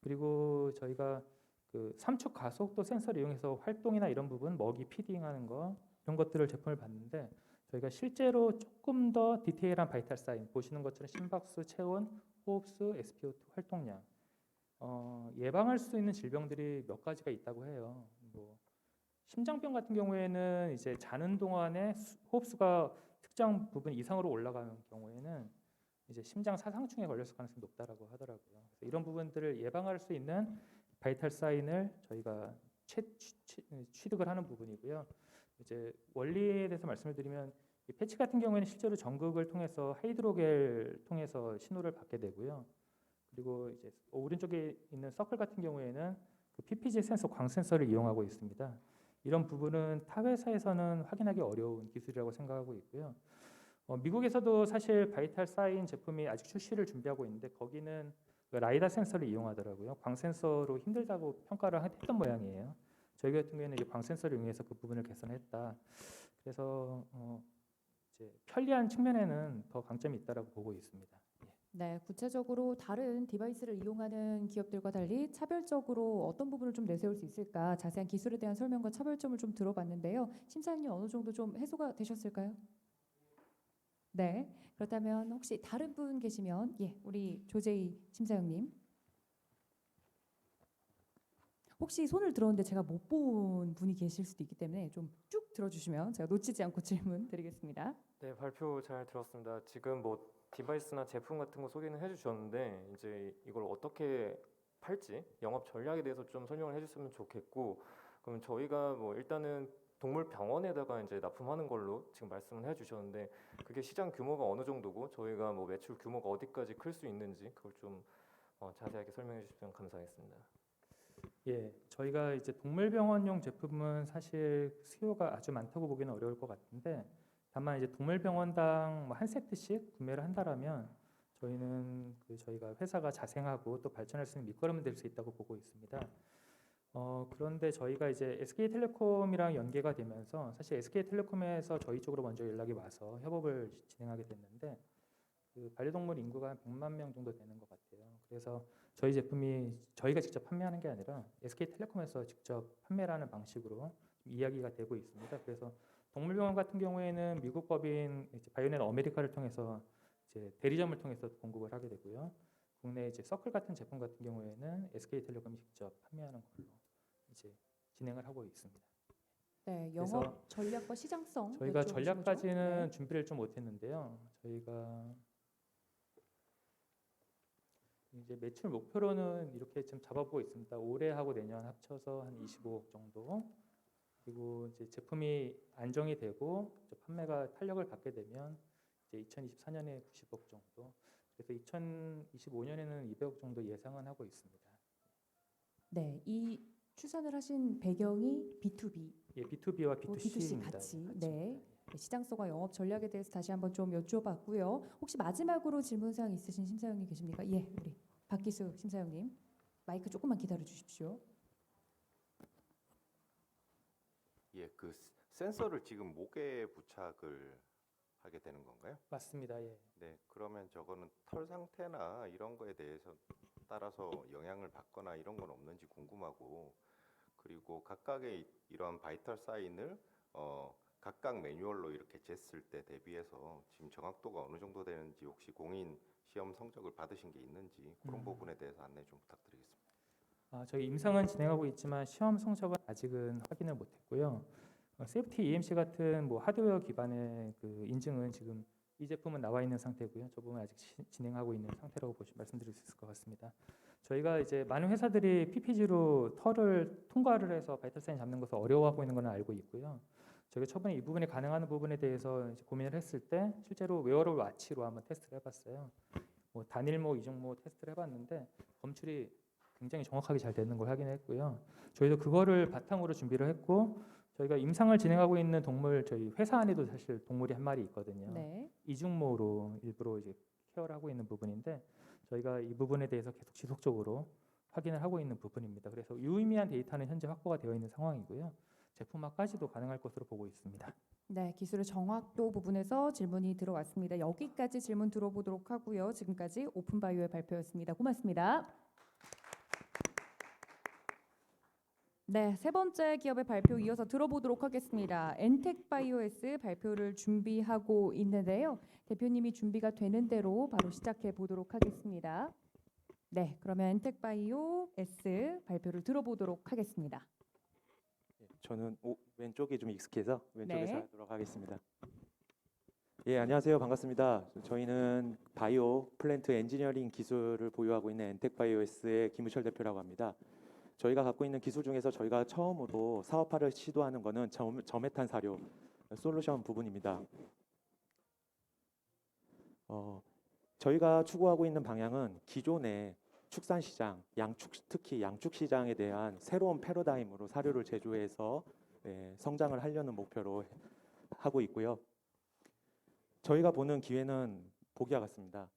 그리고 저희가 그 삼축 가속도 센서를 이용해서 활동이나 이런 부분, 먹이 피딩하는 거 이런 것들을 제품을 봤는데 저희가 실제로 조금 더 디테일한 바이탈 사인 보시는 것처럼 심박수, 체온, 호흡수, SpO2 활동량 예방할 수 있는 질병들이 몇 가지가 있다고 해요. 뭐 심장병 같은 경우에는 이제 자는 동안에 호흡수가 특정 부분 이상으로 올라가는 경우에는 이제 심장 사상충에 걸렸을 가능성이 높다라고 하더라고요. 그래서 이런 부분들을 예방할 수 있는 바이탈 사인을 저희가 취득을 하는 부분이고요. 이제 원리에 대해서 말씀을 드리면 이 패치 같은 경우에는 실제로 전극을 통해서 하이드로겔 통해서 신호를 받게 되고요. 그리고 이제 오른쪽에 있는 서클 같은 경우에는 그 PPG 센서 광 센서를 이용하고 있습니다. 이런 부분은 타 회사에서는 확인하기 어려운 기술이라고 생각하고 있고요. 미국에서도 사실 바이탈 사인 제품이 아직 출시를 준비하고 있는데 거기는 그 라이다 센서를 이용하더라고요. 광 센서로 힘들다고 평가를 했던 모양이에요. 저희 같은 경우에는 이제 광 센서를 이용해서 그 부분을 개선했다. 그래서 이제 편리한 측면에는 더 강점이 있다라고 보고 있습니다. 네, 구체적으로 다른 디바이스를 이용하는 기업들과 달리 차별적으로 어떤 부분을 좀 내세울 수 있을까 자세한 기술에 대한 설명과 차별점을 좀 들어봤는데요. 심사위원님 어느 정도 좀 해소가 되셨을까요? 네, 그렇다면 혹시 다른 분 계시면 예, 우리 조재희 심사위원님. 혹시 손을 들었는데 제가 못 본 분이 계실 수도 있기 때문에 좀 쭉 들어주시면 제가 놓치지 않고 질문 드리겠습니다. 네, 발표 잘 들었습니다. 지금 뭐 디바이스나 제품 같은 거 소개는 해주셨는데 이제 이걸 어떻게 팔지 영업 전략에 대해서 좀 설명을 해줬으면 좋겠고 그러면 저희가 뭐 일단은 동물 병원에다가 이제 납품하는 걸로 지금 말씀을 해주셨는데 그게 시장 규모가 어느 정도고 저희가 뭐 매출 규모가 어디까지 클 수 있는지 그걸 좀 자세하게 설명해 주시면 감사하겠습니다. 예, 저희가 이제 동물병원용 제품은 사실 수요가 아주 많다고 보기는 어려울 것 같은데 다만 이제 동물병원당 뭐 한 세트씩 구매를 한다라면 저희는 저희가 회사가 자생하고 또 발전할 수 있는 밑거름이 될 수 있다고 보고 있습니다. 그런데 저희가 이제 SK텔레콤이랑 연계가 되면서 사실 SK텔레콤에서 저희 쪽으로 먼저 연락이 와서 협업을 진행하게 됐는데 그 반려동물 인구가 한 100만 명 정도 되는 것 같아요. 그래서 저희 제품이 저희가 직접 판매하는 게 아니라 SK텔레콤에서 직접 판매를 하는 방식으로 이야기가 되고 있습니다. 그래서 동물병원 같은 경우에는 미국 법인 바이오넷 아메리카를 통해서 이제 대리점을 통해서 공급을 하게 되고요. 국내 이제 서클 같은 제품 같은 경우에는 SK텔레콤이 직접 판매하는 걸로 이제 진행을 하고 있습니다. 네, 그래서 영업 전략과 시장성 저희가 여쭤보신 거죠? 전략까지는 네. 준비를 좀 못했는데요. 저희가 이제 매출 목표로는 이렇게 지금 잡아보고 있습니다. 올해하고 내년 합쳐서 한 25억 정도. 그리고 이제 제품이 안정이 되고 이제 판매가 탄력을 받게 되면 이제 2024년에 90억 정도. 그래서 2025년에는 200억 정도 예상은 하고 있습니다. 네, 이 추산을 하신 배경이 B2B, 예, B2B와 B2C B2C입니다. 같이. 네. 네, 시장성과 영업 전략에 대해서 다시 한번 좀 여쭤봤고요. 혹시 마지막으로 질문 사항 있으신 심사위원님 계십니까? 예, 우리 박기수 심사위원님 마이크 조금만 기다려 주십시오. 예, 그 센서를 지금 목에 부착을 하게 되는 건가요? 맞습니다. 예. 네, 그러면 저거는 털 상태나 이런 거에 대해서 따라서 영향을 받거나 이런 건 없는지 궁금하고, 그리고 각각의 이런 바이털 사인을 각각 매뉴얼로 이렇게 쟀을 때 대비해서 지금 정확도가 어느 정도 되는지, 혹시 공인 시험 성적을 받으신 게 있는지 그런 부분에 대해서 안내 좀 부탁드리겠습니다. 저희 임상은 진행하고 있지만 시험 성적은 아직은 확인을 못했고요. 세이프티 EMC 같은 뭐 하드웨어 기반의 그 인증은 지금 이 제품은 나와 있는 상태고요. 저 부분 아직 진행하고 있는 상태라고 말씀드릴 수 있을 것 같습니다. 저희가 이제 많은 회사들이 PPG로 털을 통과를 해서 바이탈 사인 잡는 것을 어려워하고 있는 건 알고 있고요. 저희가 처음에 이 부분이 가능한 부분에 대해서 이제 고민을 했을 때 실제로 웨어러블 와치로 한번 테스트를 해봤어요. 뭐 단일모, 이중모 테스트를 해봤는데 검출이 굉장히 정확하게 잘 되는 걸 확인했고요. 저희도 그거를 바탕으로 준비를 했고, 저희가 임상을 진행하고 있는 동물, 저희 회사 안에도 사실 동물이 한 마리 있거든요. 네. 이중모로 일부러 이제 케어를 하고 있는 부분인데, 저희가 이 부분에 대해서 계속 지속적으로 확인을 하고 있는 부분입니다. 그래서 유의미한 데이터는 현재 확보가 되어 있는 상황이고요. 제품화까지도 가능할 것으로 보고 있습니다. 네, 기술의 정확도 부분에서 질문이 들어왔습니다. 여기까지 질문 들어보도록 하고요. 지금까지 오픈바이오의 발표였습니다. 고맙습니다. 네, 세 번째 기업의 발표 이어서 들어보도록 하겠습니다. 엔텍바이오에스 발표를 준비하고 있는데요. 대표님이 준비가 되는 대로 바로 시작해 보도록 하겠습니다. 네, 그러면 엔텍바이오에스 발표를 들어보도록 하겠습니다. 저는 왼쪽이 좀 익숙해서 왼쪽에서 네. 하도록 하겠습니다. 예, 안녕하세요. 반갑습니다. 저희는 바이오 플랜트 엔지니어링 기술을 보유하고 있는 엔텍바이오에스의 김우철 대표라고 합니다. 저희가 갖고 있는 기술 중에서 저희가 처음으로 사업화를 시도하는 것은 저메탄 사료 솔루션 부분입니다. 저희가 추구하고 있는 방향은 기존의 축산 시장, 특히 양축 시장에 대한 새로운 패러다임으로 사료를 제조해서 성장을 하려는 목표로 하고 있고요. 저희가 보는 기회는 보기와 같습니다.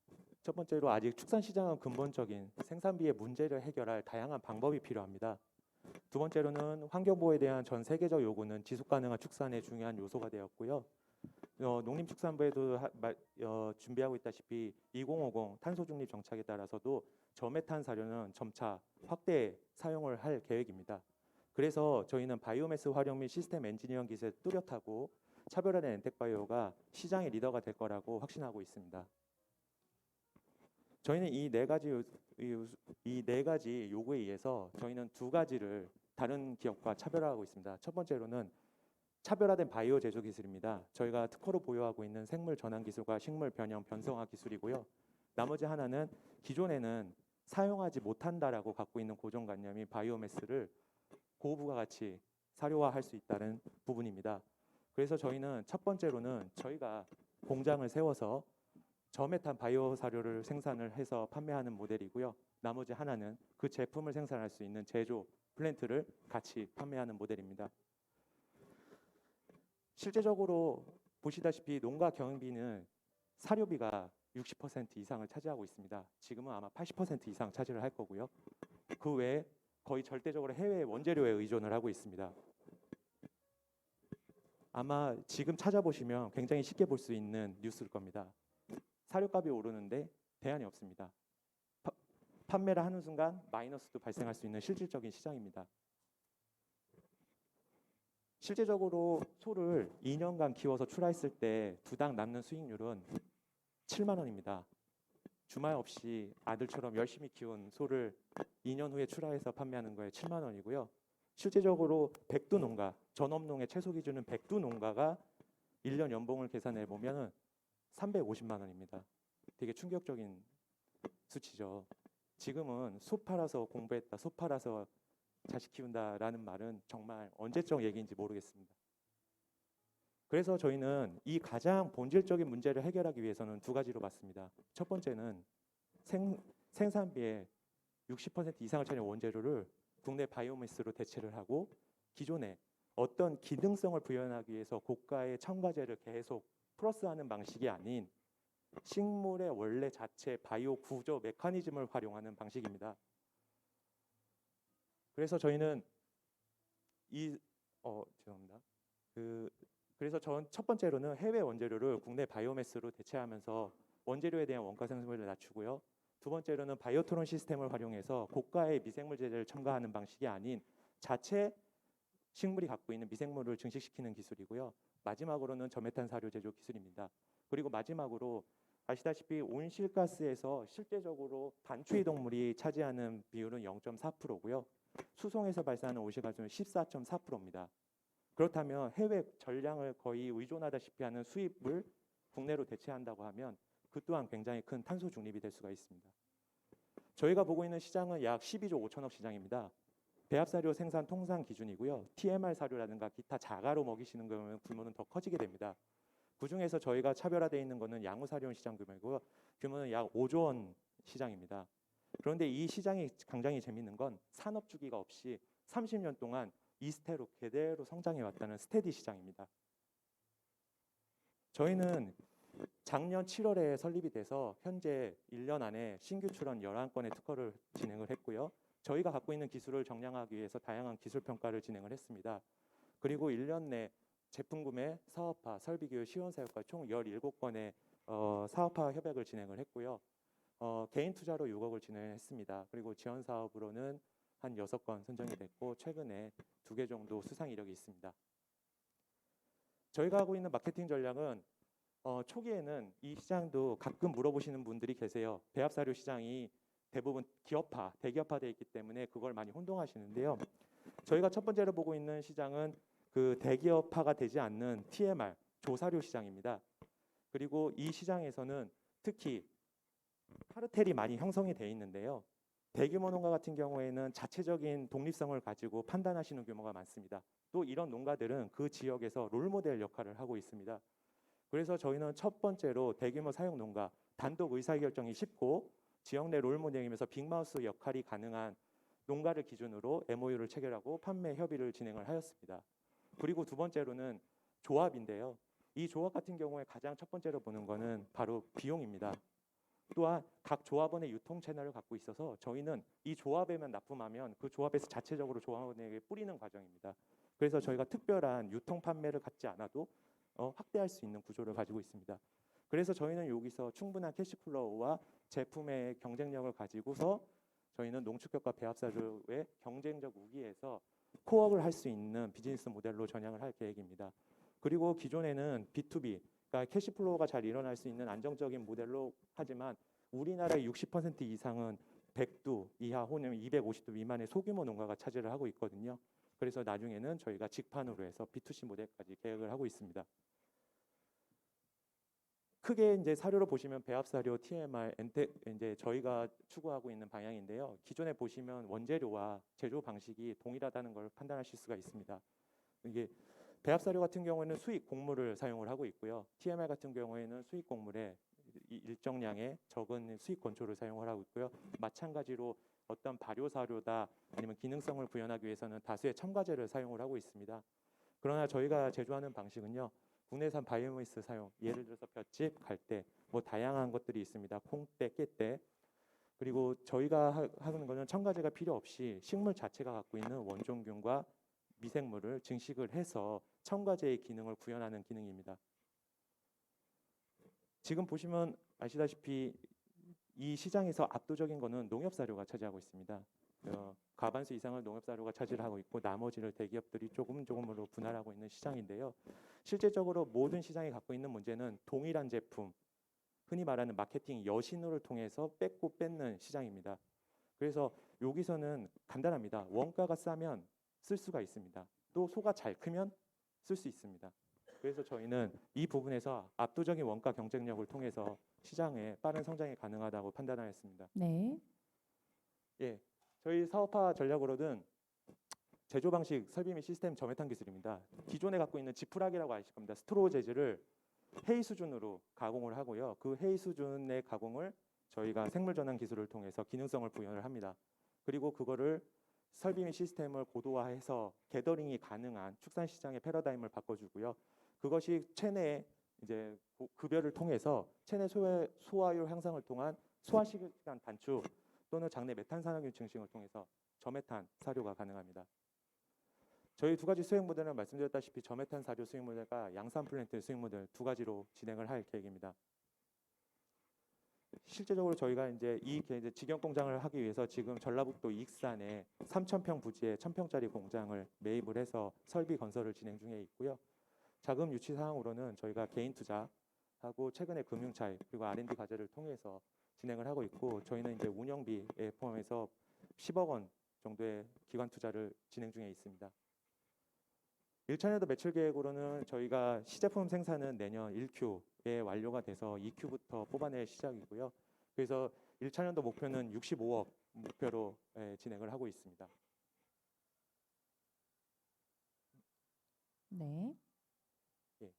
첫 번째로 아직 축산 시장은 근본적인 생산비의 문제를 해결할 다양한 방법이 필요합니다. 두 번째로는 환경보호에 대한 전 세계적 요구는 지속 가능한 축산의 중요한 요소가 되었고요. 농림축산부에도 준비하고 있다시피 2050 탄소 중립 정착에 따라서도 저메탄 사료는 점차 확대 사용을 할 계획입니다. 그래서 저희는 바이오매스 활용 및 시스템 엔지니어링 기술에 뚜렷하고 차별화된 엔텍바이오가 시장의 리더가 될 거라고 확신하고 있습니다. 저희는 이 네 가지 요구에 의해서 저희는 두 가지를 다른 기업과 차별화하고 있습니다. 첫 번째로는 차별화된 바이오 제조 기술입니다. 저희가 특허로 보유하고 있는 생물 전환 기술과 식물 변형 변성화 기술이고요. 나머지 하나는 기존에는 사용하지 못한다라고 갖고 있는 고정관념이 바이오매스를 고부가 가치 사료화할 수 있다는 부분입니다. 그래서 저희는 첫 번째로는 저희가 공장을 세워서 저메탄 바이오 사료를 생산을 해서 판매하는 모델이고요. 나머지 하나는 그 제품을 생산할 수 있는 제조 플랜트를 같이 판매하는 모델입니다. 실제적으로 보시다시피 농가 경영비는 사료비가 60% 이상을 차지하고 있습니다. 지금은 아마 80% 이상 차지를 할 거고요. 그 외에 거의 절대적으로 해외 원재료에 의존을 하고 있습니다. 아마 지금 찾아보시면 굉장히 쉽게 볼 수 있는 뉴스일 겁니다. 사료값이 오르는데 대안이 없습니다. 판매를 하는 순간 마이너스도 발생할 수 있는 실질적인 시장입니다. 실제적으로 소를 2년간 키워서 출하했을 때 두당 남는 수익률은 7만 원입니다. 주말 없이 아들처럼 열심히 키운 소를 2년 후에 출하해서 판매하는 거에 7만 원이고요. 실제적으로 백두 농가, 전업농의 최소 기준은 백두 농가가 1년 연봉을 계산해 보면은 350만 원입니다. 되게 충격적인 수치죠. 지금은 소 팔아서 공부했다, 소 팔아서 자식 키운다라는 말은 정말 언제적 얘기인지 모르겠습니다. 그래서 저희는 이 가장 본질적인 문제를 해결하기 위해서는 두 가지로 봤습니다. 첫 번째는 생산비의 60% 이상을 차지하는 원재료를 국내 바이오매스로 대체를 하고 기존에 어떤 기능성을 부여하기 위해서 고가의 첨가제를 계속 플러스하는 방식이 아닌 식물의 원래 자체 바이오 구조 메커니즘을 활용하는 방식입니다. 그래서 저희는 죄송합니다. 그래서 전 첫 번째로는 해외 원재료를 국내 바이오매스로 대체하면서 원재료에 대한 원가 상승률을 낮추고요. 두 번째로는 바이오토론 시스템을 활용해서 고가의 미생물 제제를 첨가하는 방식이 아닌 자체 식물이 갖고 있는 미생물을 증식시키는 기술이고요. 마지막으로는 저메탄 사료 제조 기술입니다. 그리고 마지막으로 아시다시피 온실가스에서 실제적으로 단추이 동물이 차지하는 비율은 0.4%고요. 수송에서 발생하는 온실가스는 14.4%입니다. 그렇다면 해외 전량을 거의 의존하다시피 하는 수입을 국내로 대체한다고 하면 그 또한 굉장히 큰 탄소 중립이 될 수가 있습니다. 저희가 보고 있는 시장은 약 12조 5천억 시장입니다. 배합사료 생산 통상 기준이고요. TMR 사료라든가 기타 자가로 먹이시는 거면 규모는 더 커지게 됩니다. 그중에서 저희가 차별화되어 있는 것은 양우사료 시장 규모이고요. 규모는 약 5조 원 시장입니다. 그런데 이 시장이 굉장히 재밌는 건 산업 주기가 없이 30년 동안 이스테로 그대로 성장해 왔다는 스테디 시장입니다. 저희는 작년 7월에 설립이 돼서 현재 1년 안에 신규 출원 11건의 특허를 진행을 했고요. 저희가 갖고 있는 기술을 정량하기 위해서 다양한 기술 평가를 진행을 했습니다. 그리고 1년 내 제품 구매, 사업화, 설비 교육, 시원 사업까지 총 17건의 사업화 협약을 진행을 했고요. 개인 투자로 6억을 진행했습니다. 그리고 지원 사업으로는 한 6건 선정이 됐고 최근에 2개 정도 수상 이력이 있습니다. 저희가 하고 있는 마케팅 전략은 초기에는 이 시장도 가끔 물어보시는 분들이 계세요. 배합사료 시장이 대부분 기업화, 대기업화되어 있기 때문에 그걸 많이 혼동하시는데요. 저희가 첫 번째로 보고 있는 시장은 그 대기업화가 되지 않는 TMR, 조사료 시장입니다. 그리고 이 시장에서는 특히 카르텔이 많이 형성이 되어 있는데요. 대규모 농가 같은 경우에는 자체적인 독립성을 가지고 판단하시는 규모가 많습니다. 또 이런 농가들은 그 지역에서 롤모델 역할을 하고 있습니다. 그래서 저희는 첫 번째로 대규모 사육 농가, 단독 의사결정이 쉽고 지역 내 롤모델이면서 빅마우스 역할이 가능한 농가를 기준으로 MOU를 체결하고 판매 협의를 진행을 하였습니다. 그리고 두 번째로는 조합인데요. 이 조합 같은 경우에 가장 첫 번째로 보는 거는 바로 비용입니다. 또한 각 조합원의 유통 채널을 갖고 있어서 저희는 이 조합에만 납품하면 그 조합에서 자체적으로 조합원에게 뿌리는 과정입니다. 그래서 저희가 특별한 유통 판매를 갖지 않아도 확대할 수 있는 구조를 가지고 있습니다. 그래서 저희는 여기서 충분한 캐시플로우와 제품의 경쟁력을 가지고서 저희는 농축협과 배합사료의 경쟁적 우기에서 코업을 할 수 있는 비즈니스 모델로 전향을 할 계획입니다. 그리고 기존에는 B2B, 그러니까 캐시플로우가 잘 일어날 수 있는 안정적인 모델로 하지만 우리나라의 60% 이상은 100두 이하 혹은 250두 미만의 소규모 농가가 차지를 하고 있거든요. 그래서 나중에는 저희가 직판으로 해서 B2C 모델까지 계획을 하고 있습니다. 크게 이제 사료로 보시면 배합사료, TMR, 이제 저희가 추구하고 있는 방향인데요. 기존에 보시면 원재료와 제조 방식이 동일하다는 걸 판단하실 수가 있습니다. 이게 배합사료 같은 경우에는 수익 곡물을 사용을 하고 있고요. TMR 같은 경우에는 수익 곡물에 일정량의 적은 수익 건초를 사용을 하고 있고요. 마찬가지로 어떤 발효사료다 아니면 기능성을 구현하기 위해서는 다수의 첨가제를 사용을 하고 있습니다. 그러나 저희가 제조하는 방식은요. 국내산 바이오매스 사용, 예를 들어서 볏짚, 갈대, 뭐 다양한 것들이 있습니다. 콩대, 깨대. 그리고 저희가 하는 거는 첨가제가 필요 없이 식물 자체가 갖고 있는 원종균과 미생물을 증식을 해서 첨가제의 기능을 구현하는 기능입니다. 지금 보시면 아시다시피 이 시장에서 압도적인 거는 농협사료가 차지하고 있습니다. 과반수 이상을 농협사료가 차지를 하고 있고 나머지를 대기업들이 조금으로 분할하고 있는 시장인데요. 실제적으로 모든 시장이 갖고 있는 문제는 동일한 제품, 흔히 말하는 마케팅 여신호를 통해서 뺏고 뺏는 시장입니다. 그래서 여기서는 간단합니다. 원가가 싸면 쓸 수가 있습니다. 또 소가 잘 크면 쓸 수 있습니다. 그래서 저희는 이 부분에서 압도적인 원가 경쟁력을 통해서 시장에 빠른 성장이 가능하다고 판단하였습니다. 네. 예, 저희 사업화 전략으로는 제조 방식, 설비 및 시스템 저메탄 기술입니다. 기존에 갖고 있는 지푸라기라고 아실 겁니다. 스트로우 재질을 헤이 수준으로 가공을 하고요. 그 헤이 수준의 가공을 저희가 생물 전환 기술을 통해서 기능성을 부여를 합니다. 그리고 그거를 설비 및 시스템을 고도화해서 게더링이 가능한 축산 시장의 패러다임을 바꿔주고요. 그것이 체내 이제 급여를 통해서 체내 소화율 향상을 통한 소화 시간 단축 또는 장내 메탄 산화균 증식을 통해서 저메탄 사료가 가능합니다. 저희 두 가지 수행 모델은 말씀드렸다시피 저메탄 사료 수행 모델과 양산 플랜트 수행 모델 두 가지로 진행을 할 계획입니다. 실제적으로 저희가 이제 이제 직영 공장을 하기 위해서 지금 전라북도 익산에 3,000평 부지에 1,000평짜리 공장을 매입을 해서 설비 건설을 진행 중에 있고요. 자금 유치 사항으로는 저희가 개인 투자하고 최근에 금융 차입 그리고 R&D 과제를 통해서 진행을 하고 있고 저희는 이제 운영비에 포함해서 10억 원 정도의 기관 투자를 진행 중에 있습니다. 1차년도 매출 계획으로는 저희가 시제품 생산은 내년 1Q에 완료가 돼서 2Q부터 뽑아낼 시작이고요. 그래서 1차년도 목표는 65억 목표로 진행을 하고 있습니다. 네. 예.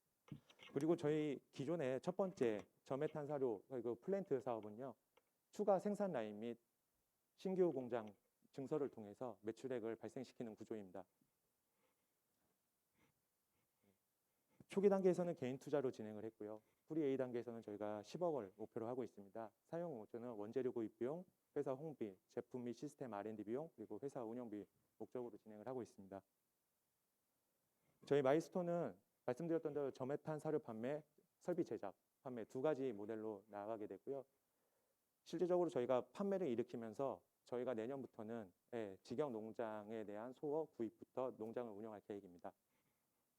그리고 저희 기존의 첫 번째 저메탄 사료 그 플랜트 사업은요. 추가 생산 라인 및 신규 공장 증설을 통해서 매출액을 발생시키는 구조입니다. 초기 단계에서는 개인 투자로 진행을 했고요. 프리 A 단계에서는 저희가 10억을 목표로 하고 있습니다. 사용 목표는 원재료 구입 비용, 회사 홍비, 제품 및 시스템 R&D 비용, 그리고 회사 운영비 목적으로 진행을 하고 있습니다. 저희 마일스톤은 말씀드렸던 대로 저메탄 사료 판매, 설비 제작, 판매 두 가지 모델로 나아가게 되고요. 실질적으로 저희가 판매를 일으키면서 저희가 내년부터는 직영 농장에 대한 소어 구입부터 농장을 운영할 계획입니다.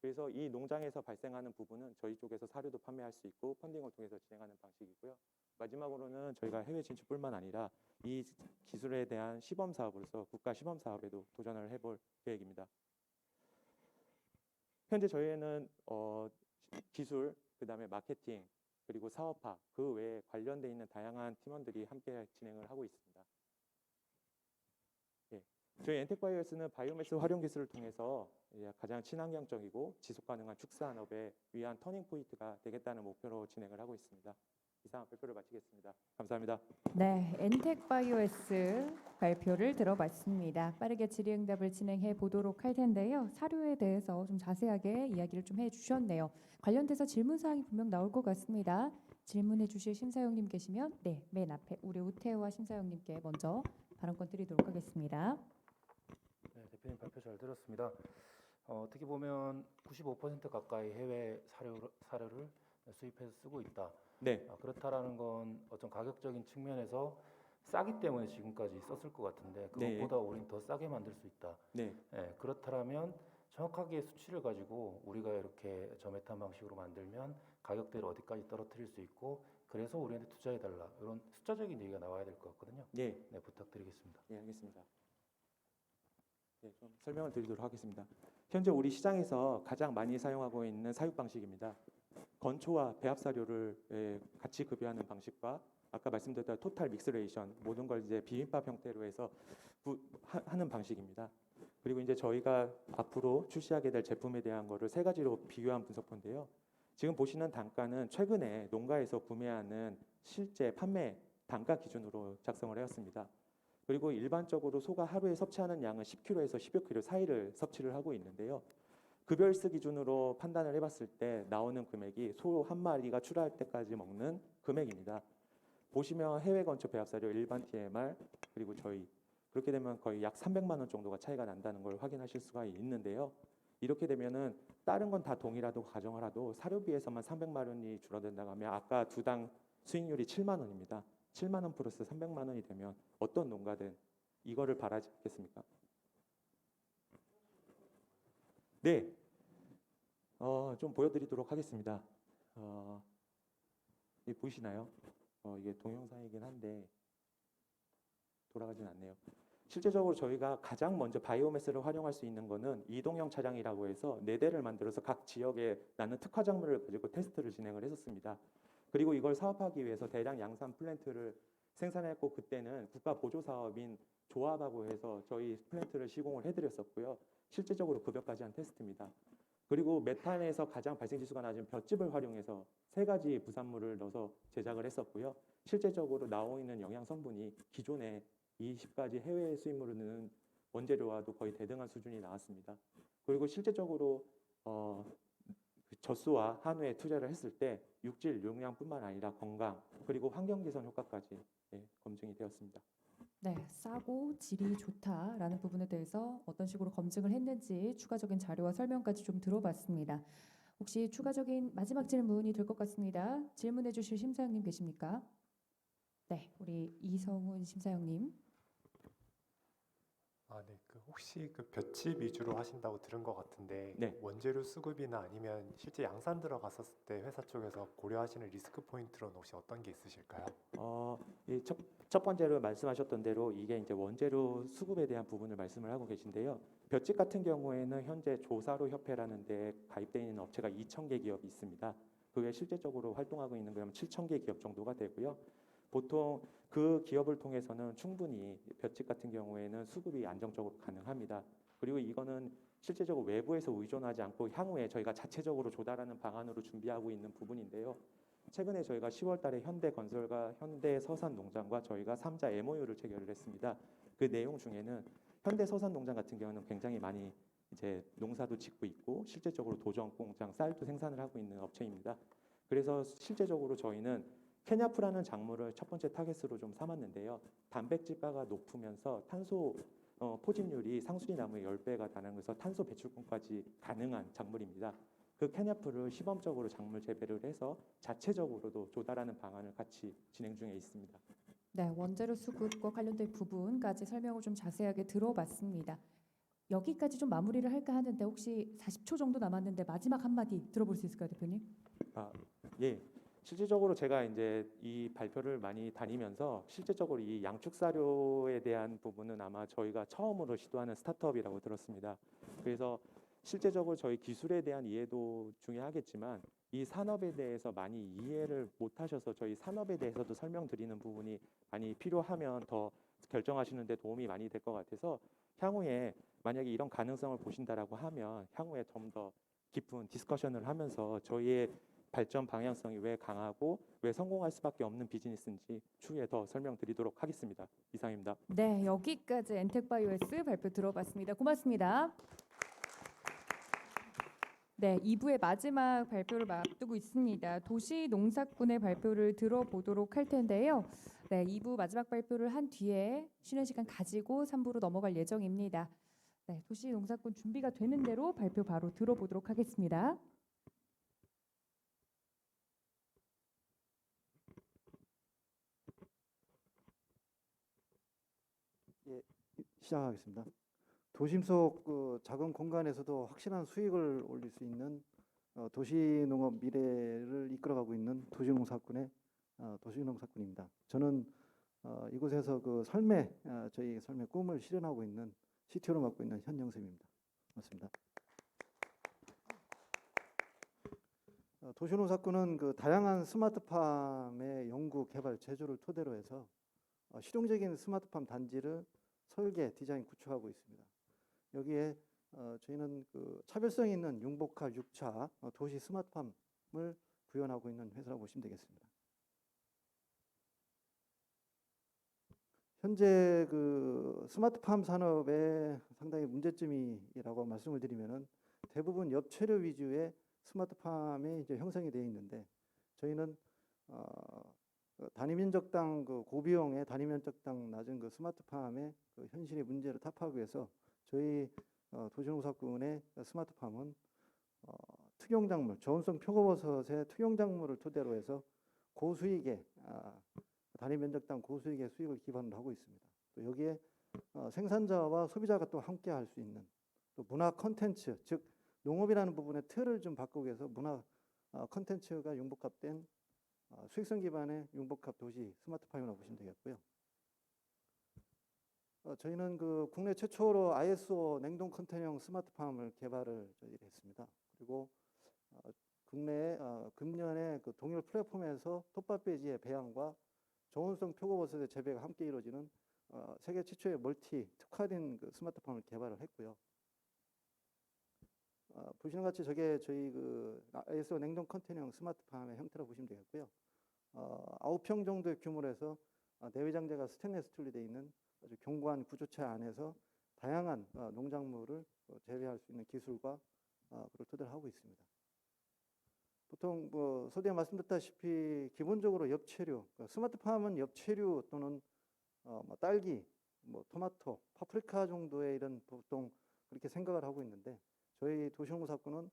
그래서 이 농장에서 발생하는 부분은 저희 쪽에서 사료도 판매할 수 있고 펀딩을 통해서 진행하는 방식이고요. 마지막으로는 저희가 해외 진출뿐만 아니라 이 기술에 대한 시범 사업으로서 국가 시범 사업에도 도전을 해볼 계획입니다. 현재 저희는 기술, 그다음에 마케팅, 그리고 사업화 그 외에 관련돼 있는 다양한 팀원들이 함께 진행을 하고 있습니다. 예. 저희 엔텍바이오스는 바이오매스 활용 기술을 통해서 가장 친환경적이고 지속 가능한 축산업에 위한 터닝 포인트가 되겠다는 목표로 진행을 하고 있습니다. 이상 발표를 마치겠습니다. 감사합니다. 네, 엔텍바이오S 발표를 들어봤습니다. 빠르게 질의응답을 진행해 보도록 할 텐데요. 사료에 대해서 좀 자세하게 이야기를 좀 해주셨네요. 관련돼서 질문 사항이 분명 나올 것 같습니다. 질문해 주실 심사위원님 계시면 맨 앞에 우리 우태화 심사위원님께 먼저 발언권 드리도록 하겠습니다. 네, 대표님 발표 잘 들었습니다. 어떻게 보면 95% 가까이 해외 사료를 수입해서 쓰고 있다. 네. 그렇다라는 건 어떤 가격적인 측면에서 싸기 때문에 지금까지 썼을 것 같은데 그것보다 우리는 더 싸게 만들 수 있다. 네. 그렇다면 정확하게 수치를 가지고 우리가 이렇게 저메탄 방식으로 만들면 가격대를 어디까지 떨어뜨릴 수 있고 그래서 우리한테 투자해달라 이런 숫자적인 얘기가 나와야 될 것 같거든요. 네. 네, 부탁드리겠습니다. 네, 알겠습니다. 네, 좀 설명을 드리도록 하겠습니다. 현재 우리 시장에서 가장 많이 사용하고 있는 사육 방식입니다. 건초와 배합 사료를 같이 급여하는 방식과 아까 말씀드렸던 토탈 믹스레이션 모든 걸 이제 비빔밥 형태로 해서 하는 방식입니다. 그리고 이제 저희가 앞으로 출시하게 될 제품에 대한 거를 세 가지로 비교한 분석본데요. 지금 보시는 단가는 최근에 농가에서 구매하는 실제 판매 단가 기준으로 작성을 하였습니다. 그리고 일반적으로 소가 하루에 섭취하는 양은 10kg에서 10여 kg 사이를 섭취를 하고 있는데요. 급여일수 기준으로 판단을 해봤을 때 나오는 금액이 소 한 마리가 출하할 때까지 먹는 금액입니다. 보시면 해외 건초 배합 사료, 일반 TMR 그리고 저희 그렇게 되면 거의 약 300만 원 정도가 차이가 난다는 걸 확인하실 수가 있는데요. 이렇게 되면은 다른 건 다 동일하다고 가정을 하도 사료비에서만 300만 원이 줄어든다고 하면 아까 두당 수익률이 7만 원입니다. 7만 원 플러스 300만 원이 되면 어떤 농가든 이거를 바라겠습니까? 네, 좀 보여드리도록 하겠습니다. 이게 보이시나요? 이게 동영상이긴 한데 돌아가진 않네요. 실제적으로 저희가 가장 먼저 바이오매스를 활용할 수 있는 거는 이동형 차량이라고 해서 4대를 만들어서 각 지역에 나는 특화 작물을 가지고 테스트를 진행을 했었습니다. 그리고 이걸 사업하기 위해서 대량 양산 플랜트를 생산했고, 그때는 국가 보조 사업인 조합하고 해서 저희 플랜트를 시공을 해드렸었고요. 실제적으로 급여까지 한 테스트입니다. 그리고 메탄에서 가장 발생 지수가 낮은 볏짚을 활용해서 3가지 부산물을 넣어서 제작을 했었고요. 실제적으로 나오고 있는 영양 성분이 기존에 20가지 해외 수입물을 넣는 원재료와도 거의 대등한 수준이 나왔습니다. 그리고 실제적으로 젖소와 한우에 투자를 했을 때 육질, 용량뿐만 아니라 건강, 그리고 환경 개선 효과까지 검증이 되었습니다. 네, 싸고 질이 좋다라는 부분에 대해서 어떤 식으로 검증을 했는지 추가적인 자료와 설명까지 좀 들어봤습니다. 혹시 추가적인 마지막 질문이 될 것 같습니다. 질문해 주실 심사위원님 계십니까? 네, 우리 이성훈 심사위원님. 네. 혹시 볏짚 위주로 하신다고 들은 것 같은데 네. 원재료 수급이나 아니면 실제 양산 들어갔었을 때 회사 쪽에서 고려하시는 리스크 포인트로는 혹시 어떤 게 있으실까요? 첫 번째로 말씀하셨던 대로 이게 이제 원재료 수급에 대한 부분을 말씀을 하고 계신데요. 볏짚 같은 경우에는 현재 조사로 협회라는 데 가입되어 있는 업체가 2,000개 기업이 있습니다. 그게 실제적으로 활동하고 있는 거면 7,000개 기업 정도가 되고요. 보통 그 기업을 통해서는 충분히 볏짚 같은 경우에는 수급이 안정적으로 가능합니다. 그리고 이거는 실제적으로 외부에서 의존하지 않고 향후에 저희가 자체적으로 조달하는 방안으로 준비하고 있는 부분인데요. 최근에 저희가 10월 달에 현대건설과 현대서산농장과 저희가 3자 MOU를 체결을 했습니다. 그 내용 중에는 현대서산농장 같은 경우는 굉장히 많이 이제 농사도 짓고 있고 실제적으로 도전 공장, 쌀도 생산을 하고 있는 업체입니다. 그래서 실제적으로 저희는 케냐프라는 작물을 첫 번째 타겟으로 좀 삼았는데요. 단백질가가 높으면서 탄소 포집률이 상수리 나무의 10배가 가능해서 탄소 배출권까지 가능한 작물입니다. 그 케냐프를 시범적으로 작물 재배를 해서 자체적으로도 조달하는 방안을 같이 진행 중에 있습니다. 네, 원재료 수급과 관련된 부분까지 설명을 좀 자세하게 들어봤습니다. 여기까지 좀 마무리를 할까 하는데 혹시 40초 정도 남았는데 마지막 한마디 들어볼 수 있을까요, 대표님? 예. 실질적으로 제가 이제 이 발표를 많이 다니면서 실제적으로 이 양축 사료에 대한 부분은 아마 저희가 처음으로 시도하는 스타트업이라고 들었습니다. 그래서 실제적으로 저희 기술에 대한 이해도 중요하겠지만 이 산업에 대해서 많이 이해를 못 하셔서 저희 산업에 대해서도 설명드리는 부분이 많이 필요하면 더 결정하시는 데 도움이 많이 될 것 같아서 향후에 만약에 이런 가능성을 보신다라고 하면 향후에 좀 더 깊은 디스커션을 하면서 저희의 발전 방향성이 왜 강하고 왜 성공할 수밖에 없는 비즈니스인지 추후에 더 설명드리도록 하겠습니다. 이상입니다. 네, 여기까지 엔텍바이오S 발표 들어봤습니다. 고맙습니다. 네, 2부의 마지막 발표를 앞두고 있습니다. 도시농사꾼의 발표를 들어보도록 할 텐데요. 네, 2부 마지막 발표를 한 뒤에 쉬는 시간 가지고 3부로 넘어갈 예정입니다. 네, 도시농사꾼 준비가 되는 대로 발표 바로 들어보도록 하겠습니다. 시작하겠습니다. 도심 속 작은 공간에서도 확실한 수익을 올릴 수 있는 도시농업 미래를 이끌어가고 있는 도시농사꾼의 도시농사꾼입니다. 저는 이곳에서 저희 삶의 꿈을 실현하고 있는 CTO를 맡고 있는 현영쌤입니다. 맞습니다. 도시농사꾼은 다양한 스마트팜의 연구, 개발, 제조를 토대로 해서 실용적인 스마트팜 단지를 설계, 디자인, 구축하고 있습니다. 여기에 저희는 차별성 있는 융복합 6차 도시 스마트팜을 구현하고 있는 회사라고 보시면 되겠습니다. 현재 스마트팜 산업의 상당히 문제점이라고 말씀을 드리면은 대부분 엽채류 위주의 스마트팜이 이제 형성이 되어 있는데 저희는 단위면적당 고비용의 단위면적당 낮은 스마트팜의 현실의 문제를 타파하기 위해서 저희 도시농사꾼의 스마트팜은 특용작물, 저온성 표고버섯의 특용작물을 토대로 해서 고수익의 단위면적당 고수익의 수익을 기반으로 하고 있습니다. 또 여기에 생산자와 소비자가 또 함께 할 수 있는 또 문화 콘텐츠, 즉 농업이라는 부분의 틀을 좀 바꾸기 위해서 문화 콘텐츠가 융복합된 수익성 기반의 융복합 도시 스마트팜이라고 보시면 되겠고요. 저희는 그 국내 최초로 ISO 냉동 컨테이너형 스마트팜을 개발을 저희들이 했습니다. 그리고 국내 금년에 그 동일 플랫폼에서 톱밥배지의 배양과 저온성 표고버섯의 재배가 함께 이루어지는 세계 최초의 멀티 특화된 그 스마트팜을 개발을 했고요. 보시는 것 같이 저게 저희 그 ISO 냉동 컨테이너형 스마트팜의 형태라고 보시면 되겠고요. 9평 정도의 규모로 해서 내외장재가 스테인리스 스틸로 되어 있는 아주 견고한 구조체 안에서 다양한 농작물을 재배할 수 있는 기술과 그걸 토대로 하고 있습니다. 보통 뭐 서두에 말씀드렸다시피 기본적으로 엽채류, 스마트팜은 엽채류 또는 뭐 딸기, 뭐 토마토, 파프리카 정도의 이런 보통 그렇게 생각을 하고 있는데 저희 도시농사꾼은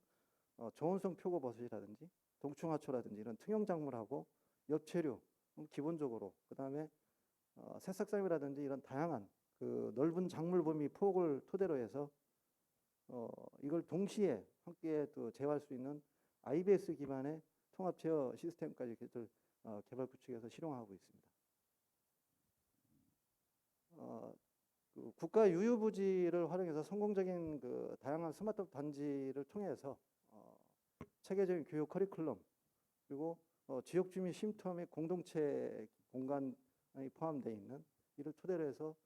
저온성 표고버섯이라든지 동충하초라든지 이런 특용작물하고 엽채류 기본적으로 그다음에 새싹쌈이라든지 이런 다양한 그 넓은 작물 범위 폭을 토대로 해서 이걸 동시에 함께 또 제어할 수 있는 IBS 기반의 통합 제어 시스템까지 개발 구축해서 실용하고 있습니다. 그 국가 유휴부지를 활용해서 성공적인 그 다양한 스마트 단지를 통해서 체계적인 교육 커리큘럼 그리고 지역 주민 쉼터 및 공동체 공간이 포함되어 있는 이를 토대로 해서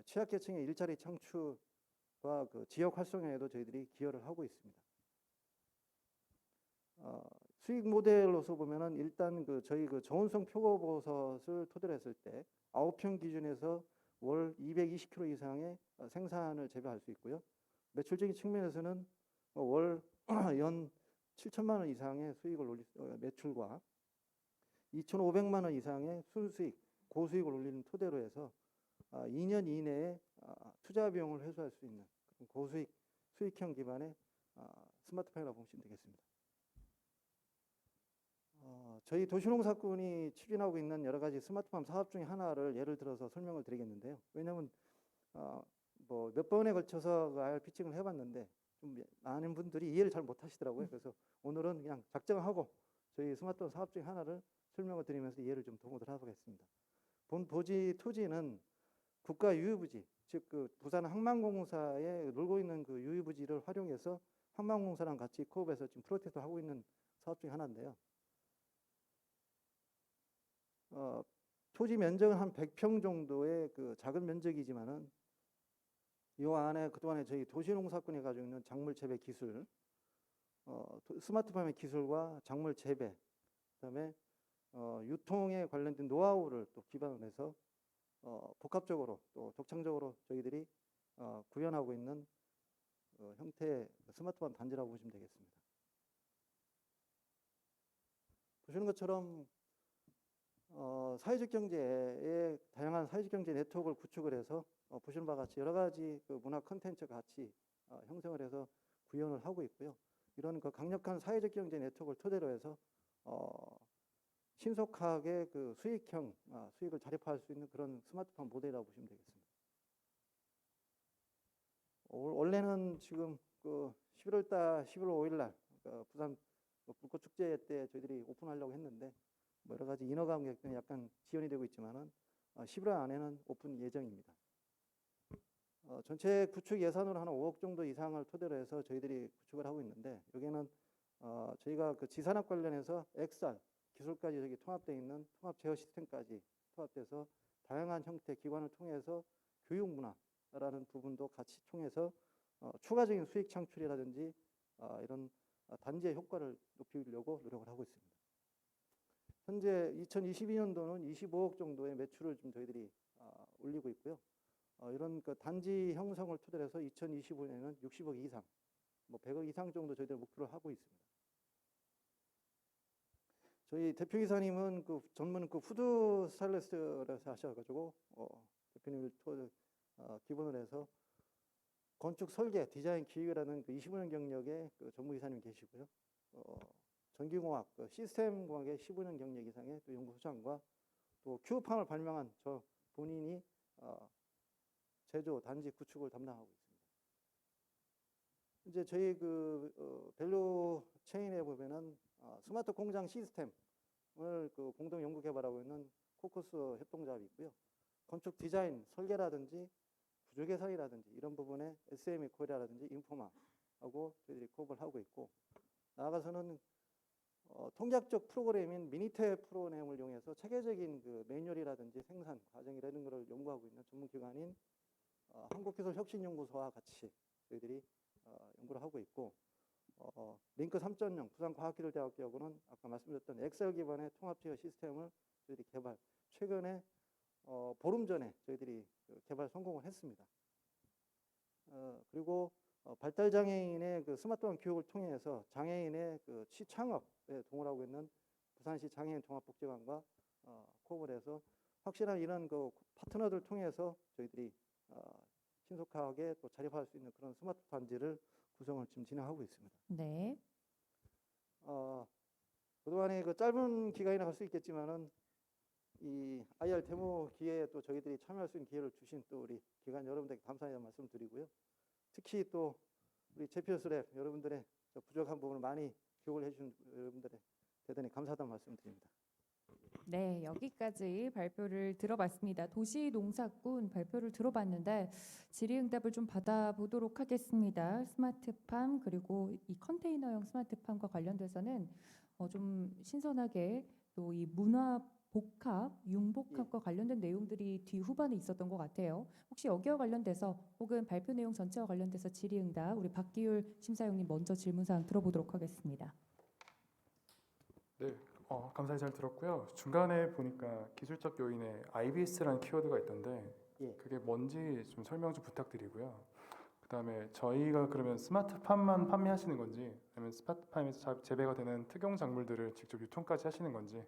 취약계층의 일자리 창출과 그 지역 활성화에도 저희들이 기여를 하고 있습니다. 수익 모델로서 보면은 일단 그 저희 그 저온성 표고버섯을 토대로 했을 때 9평 기준에서 월 220kg 이상의 생산을 재배할 수 있고요. 매출적인 측면에서는 월 연 7천만 원 이상의 수익을 올릴 매출과 2,500만 원 이상의 순수익, 고수익을 올리는 토대로 해서 2년 이내에 투자 비용을 회수할 수 있는 고수익, 수익형 기반의 스마트팜이라고 보시면 되겠습니다. 저희 도시농사꾼이 추진하고 있는 여러 가지 스마트팜 사업 중에 하나를 예를 들어서 설명을 드리겠는데요. 왜냐하면 뭐 몇 번에 걸쳐서 그 IR 피칭을 해봤는데 좀 많은 분들이 이해를 잘 못하시더라고요. 그래서 오늘은 그냥 작정하고 저희 스마트팜 사업 중에 하나를 설명을 드리면서 이해를 좀 도모를 하겠습니다. 본 토지는 국가 유휴부지, 즉 그 부산 항만공사에 놀고 있는 그 유휴부지를 활용해서 항만공사랑 같이 코업해서 지금 프로젝트 하고 있는 사업 중에 하나인데요. 토지 면적은 한 100평 정도의 그 작은 면적이지만은 이 안에 그동안에 저희 도시농사꾼이 가지고 있는 작물 재배 기술, 스마트팜의 기술과 작물 재배, 그다음에 유통에 관련된 노하우를 또 기반으로 해서 복합적으로 또 독창적으로 저희들이 구현하고 있는 형태의 스마트팜 단지라고 보시면 되겠습니다. 보시는 것처럼 사회적 경제의 다양한 사회적 경제 네트워크를 구축을 해서 보시는 바와 같이 여러 가지 그 문화 콘텐츠 같이 형성을 해서 구현을 하고 있고요. 이런 그 강력한 사회적 경제 네트워크를 토대로 해서 신속하게 그 수익형 수익을 자립할 수 있는 그런 스마트팜 모델이라고 보시면 되겠습니다. 원래는 지금 그 11월 5일 날 부산 불꽃 축제 때 저희들이 오픈하려고 했는데 뭐 여러 가지 인허가 관계 때문에 약간 지연이 되고 있지만은 11월 안에는 오픈 예정입니다. 전체 구축 예산으로 한 5억 정도 이상을 토대로 해서 저희들이 구축을 하고 있는데 여기는 저희가 그 지산업 관련해서 XR 기술까지 저기 통합되어 있는 통합 제어 시스템까지 통합돼서 다양한 형태 기관을 통해서 교육 문화라는 부분도 같이 통해서 추가적인 수익 창출이라든지 이런 단지의 효과를 높이려고 노력을 하고 있습니다. 현재 2022년도는 25억 정도의 매출을 좀 저희들이 올리고 있고요. 이런 그 단지 형성을 토대로 해서 2025년에는 60억 이상, 뭐 100억 이상 정도 저희들 목표를 하고 있습니다. 저희 대표이사님은 그 전문 그 푸드 스타일리스트를 하셔가지고 대표님을 기본으로 해서 건축 설계, 디자인, 기획이라는 그 25년 경력의 그 전무이사님 계시고요. 전기공학, 그 시스템공학의 15년 경력 이상의 또 연구소장과 또 큐브팜을 발명한 저 본인이 제조 단지 구축을 담당하고 있습니다. 이제 저희 그 밸류 체인에 보면은 스마트 공장 시스템을 그 공동 연구 개발하고 있는 코커스 협동조합이 있고요. 건축 디자인, 설계라든지 구조 개선이라든지 이런 부분에 SME 코리아라든지 인포마하고 저희들이 코업을 하고 있고, 나아가서는 통작적 프로그램인 미니탭 프로그램을 이용해서 체계적인 그 매뉴얼이라든지 생산 과정 이런 것을 연구하고 있는 전문 기관인 한국기술혁신연구소와 같이 저희들이 연구를 하고 있고, 링크 3.0 부산과학기술대학교하고는 아까 말씀드렸던 엑셀 기반의 통합제어 시스템을 저희들이 개발, 최근에 보름 전에 저희들이 개발 성공을 했습니다. 그리고 발달 장애인의 그 스마트폰 교육을 통해서 장애인의 그 취창업에 동원하고 있는 부산시 장애인 종합복지관과 코업을 해서 확실한 이런 그 파트너들 통해서 저희들이 신속하게 또 자립할 수 있는 그런 스마트 단지를 구성을 지금 진행하고 있습니다. 네. 그동안에 그 짧은 기간이나 갈 수 있겠지만은 이 IR 데모 기회에 또 저희들이 참여할 수 있는 기회를 주신 또 우리 기관 여러분들께 감사의 말씀 드리고요. 특히 또 우리 제피어스랩 여러분들의 부족한 부분을 많이 교육을 해주신 여러분들의 대단히 감사하다는 말씀 드립니다. 네, 여기까지 발표를 들어봤습니다. 도시농사꾼 발표를 들어봤는데 질의응답을 좀 받아보도록 하겠습니다. 스마트팜 그리고 이 컨테이너형 스마트팜과 관련돼서는 좀 신선하게 또 이 문화 복합, 융복합과 관련된 내용들이 뒤 후반에 있었던 것 같아요. 혹시 여기와 관련돼서 혹은 발표 내용 전체와 관련돼서 질의응답 우리 박기율 심사위원님 먼저 질문사항 들어보도록 하겠습니다. 네, 감사히 잘 들었고요. 중간에 보니까 기술적 요인에 IBS라는 키워드가 있던데 예. 그게 뭔지 좀 설명 좀 부탁드리고요. 그다음에 저희가 그러면 스마트팜만 판매하시는 건지 아니면 스마트팜에서 재배가 되는 특용 작물들을 직접 유통까지 하시는 건지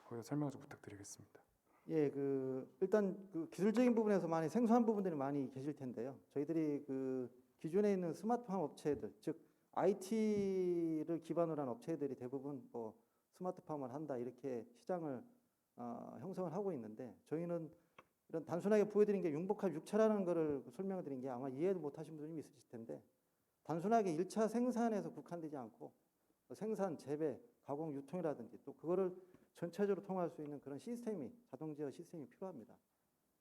거기서 설명 좀 부탁드리겠습니다. 예, 그 일단 그 기술적인 부분에서 많이 생소한 부분들이 많이 계실 텐데요. 저희들이 그 기존에 있는 스마트팜 업체들, 즉 IT를 기반으로 한 업체들이 대부분 뭐 스마트팜을 한다 이렇게 시장을 형성을 하고 있는데, 저희는 이런 단순하게 보여드린 게 융복합 6차라는 거를 설명을 드린 게 아마 이해를 못하신 분이 있으실 텐데, 단순하게 1차 생산에서 국한되지 않고 생산, 재배, 가공, 유통이라든지 또 그거를 전체적으로 통할 수 있는 그런 시스템이, 자동 제어 시스템이 필요합니다.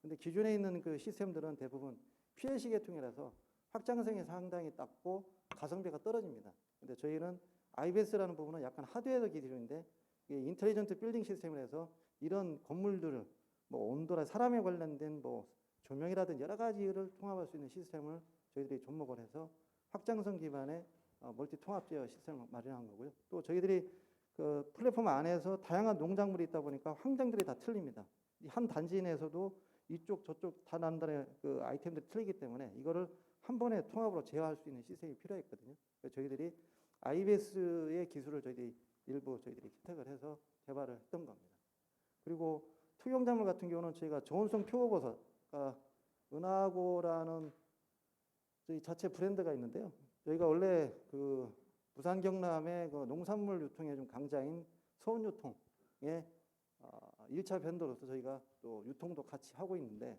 근데 기존에 있는 그 시스템들은 대부분 PLC 계통이라서 확장성이 상당히 낮고 가성비가 떨어집니다. 근데 저희는 IBS라는 부분은 약간 하드웨어 기술인데 인텔리전트 빌딩 시스템이라서 이런 건물들을 뭐 온도나 사람에 관련된 뭐 조명이라든지 여러 가지를 통합할 수 있는 시스템을 저희들이 접목을 해서 확장성 기반의 멀티 통합 제어 시스템을 마련한 거고요. 또 저희들이 그 플랫폼 안에서 다양한 농작물이 있다 보니까 환경들이 다 틀립니다. 이 한 단지 내에서도 이쪽 저쪽 다 남다른 그 아이템들이 틀리기 때문에 이거를 한 번에 통합으로 제어할 수 있는 시스템이 필요했거든요. 그래서 저희들이 IBS의 기술을 저희들이 일부 저희들이 혜택을 해서 개발을 했던 겁니다. 그리고 투경작물 같은 경우는 저희가 저온성 표고버섯, 은하고라는 저희 자체 브랜드가 있는데요. 저희가 원래 그 부산 경남의 그 농산물 유통의 좀 강자인 서운유통의 1차 벤더로서 저희가 또 유통도 같이 하고 있는데,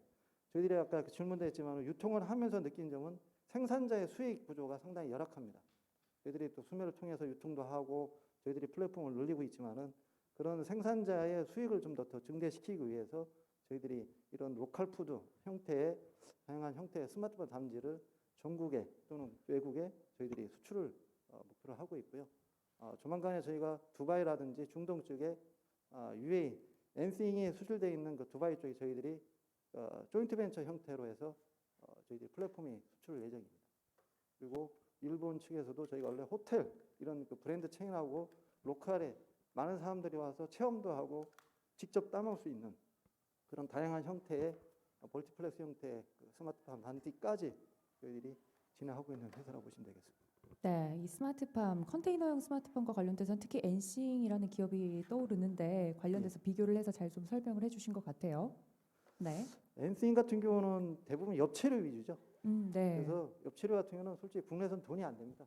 저희들이 아까 질문도 했지만 유통을 하면서 느낀 점은 생산자의 수익 구조가 상당히 열악합니다. 저희들이 또 수매를 통해서 유통도 하고 저희들이 플랫폼을 늘리고 있지만은 그런 생산자의 수익을 좀 더 증대시키기 위해서 저희들이 이런 로컬 푸드 형태의 다양한 형태의 스마트폰 단지를 전국에 또는 외국에 저희들이 수출을 목표로 하고 있고요. 조만간에 저희가 두바이라든지 중동 쪽에 UAE, 엔싱이 수출되어 있는 그 두바이 쪽에 저희들이 조인트 벤처 형태로 해서 저희들이 플랫폼이 수출 예정입니다. 그리고 일본 측에서도 저희가 원래 호텔 이런 그 브랜드 체인하고 로컬에 많은 사람들이 와서 체험도 하고 직접 따먹을 수 있는 그런 다양한 형태의 멀티플렉스 형태의 그 스마트팜 단지까지 저희들이 진행하고 있는 회사라고 보시면 되겠습니다. 네, 이 스마트팜, 컨테이너형 스마트팜과 관련돼서는 특히 엔싱이라는 기업이 떠오르는데 관련돼서 비교를 해서 잘 좀 설명을 해주신 것 같아요. 네. 엔싱 같은 경우는 대부분 엽채류 위주죠. 네. 그래서 엽채류 같은 경우는 솔직히 국내에서는 돈이 안 됩니다.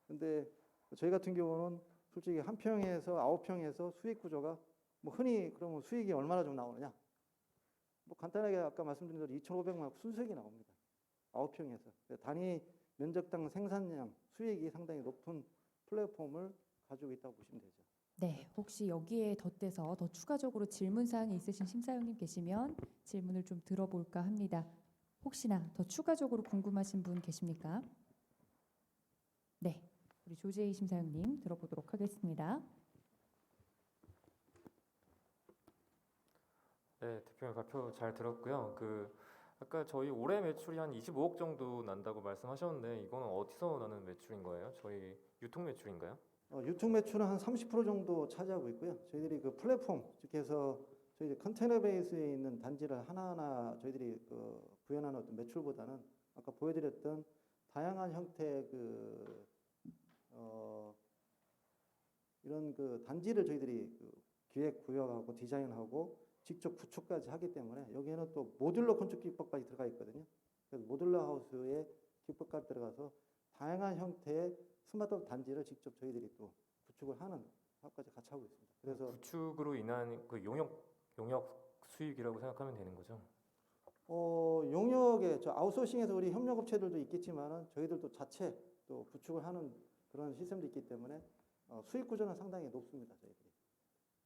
근데 저희 같은 경우는 솔직히 한 평에서 9평에서 수익 구조가 뭐 흔히 그러면 수익이 얼마나 좀 나오느냐? 뭐 간단하게 아까 말씀드린 대로 2,500만 순수익이 나옵니다. 9평에서. 단위 면적당 생산량, 수익이 상당히 높은 플랫폼을 가지고 있다고 보시면 되죠. 네, 혹시 여기에 덧대서 더 추가적으로 질문 사항이 있으신 심사위원님 계시면 질문을 좀 들어볼까 합니다. 혹시나 더 추가적으로 궁금하신 분 계십니까? 네, 우리 조재희 심사위원님 들어보도록 하겠습니다. 네, 대표님 발표 잘 들었고요. 아까 저희 올해 매출이 한 25억 정도 난다고 말씀하셨는데 이거는 어디서 나는 매출인 거예요? 저희 유통 매출인가요? 유통 매출은 한 30% 정도 차지하고 있고요. 저희들이 그 플랫폼, 즉 해서 저희 컨테이너 베이스에 있는 단지를 하나하나 저희들이 구현하는 어떤 매출보다는 아까 보여드렸던 다양한 형태의 이런 단지를 저희들이 기획, 구역하고 디자인하고 직접 구축까지 하기 때문에 여기에는 또 모듈러 건축 기법까지 들어가 있거든요. 그래서 모듈러 하우스의 기법까지 들어가서 다양한 형태의 스마트 단지를 직접 저희들이 또 구축을 하는 사업까지 같이 하고 있습니다. 그래서 구축으로 인한 그 용역 수익이라고 생각하면 되는 거죠? 용역에 저 아웃소싱에서 우리 협력업체들도 있겠지만은 저희들도 자체 또 구축을 하는 그런 시스템도 있기 때문에 수익 구조는 상당히 높습니다. 저희들이.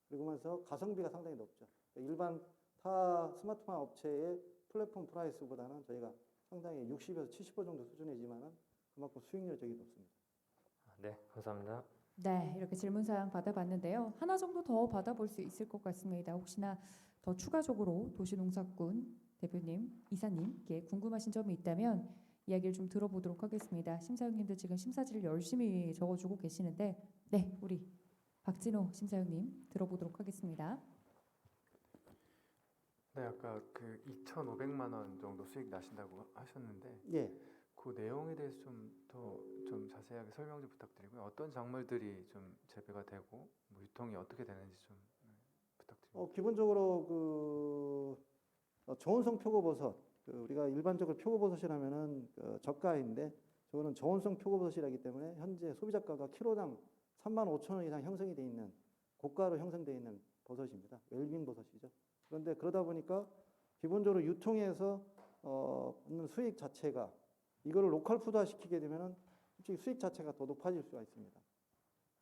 그리고면서 가성비가 상당히 높죠. 일반 타 스마트폰 업체의 플랫폼 프라이스보다는 저희가 상당히 60에서 70% 정도 수준이지만은 그만큼 수익률이 되게 높습니다. 네, 감사합니다. 네, 이렇게 질문사항 받아봤는데요. 하나 정도 더 받아볼 수 있을 것 같습니다. 혹시나 더 추가적으로 도시농사꾼 대표님, 이사님께 궁금하신 점이 있다면 이야기를 좀 들어보도록 하겠습니다. 심사위원님들 지금 심사지를 열심히 적어주고 계시는데, 네, 우리 박진호 심사위원님 들어보도록 하겠습니다. 네, 아까 2,500만 원 정도 수익 나신다고 하셨는데 예. 그 내용에 대해서 좀 자세하게 설명 좀 부탁드리고요. 어떤 작물들이 좀 재배가 되고 뭐 유통이 어떻게 되는지 좀 부탁드립니다. 기본적으로 저온성 표고버섯, 우리가 일반적으로 표고버섯이라면은 저가인데 저거는 저온성 표고버섯이라기 때문에 현재 소비자가가 키로당 35,000원 이상 형성이 돼 있는 고가로 형성되어 있는 버섯입니다. 웰빙 버섯이죠. 그런데 그러다 보니까 기본적으로 유통에서 얻는 수익 자체가 이거를 로컬 푸드화 시키게 되면은 솔직히 수익 자체가 더 높아질 수가 있습니다.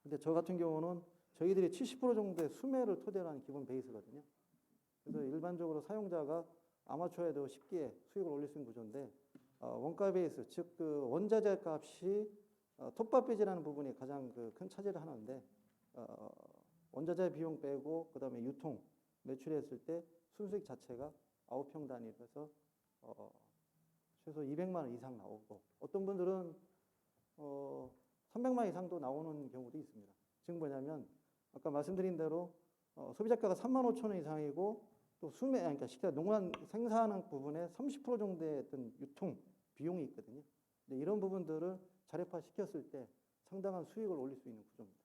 근데 저 같은 경우는 저희들이 70% 정도의 수매를 토대로 한 기본 베이스거든요. 그래서 일반적으로 사용자가 아마추어에도 쉽게 수익을 올릴 수 있는 구조인데 원가 베이스, 즉 원자재 값이 톱밥비지라는 부분이 가장 큰 차지를 하는데 원자재 비용 빼고 그다음에 유통 매출했을 때 순수익 자체가 9평 단위에서 최소 200만 원 이상 나오고 어떤 분들은 300만 원 이상도 나오는 경우도 있습니다. 지금 뭐냐면 아까 말씀드린 대로 소비자가가 35,000원 이상이고 또 그러니까 농산 생산하는 부분에 30% 정도의 어떤 유통 비용이 있거든요. 근데 이런 부분들을 자립화 시켰을 때 상당한 수익을 올릴 수 있는 구조입니다.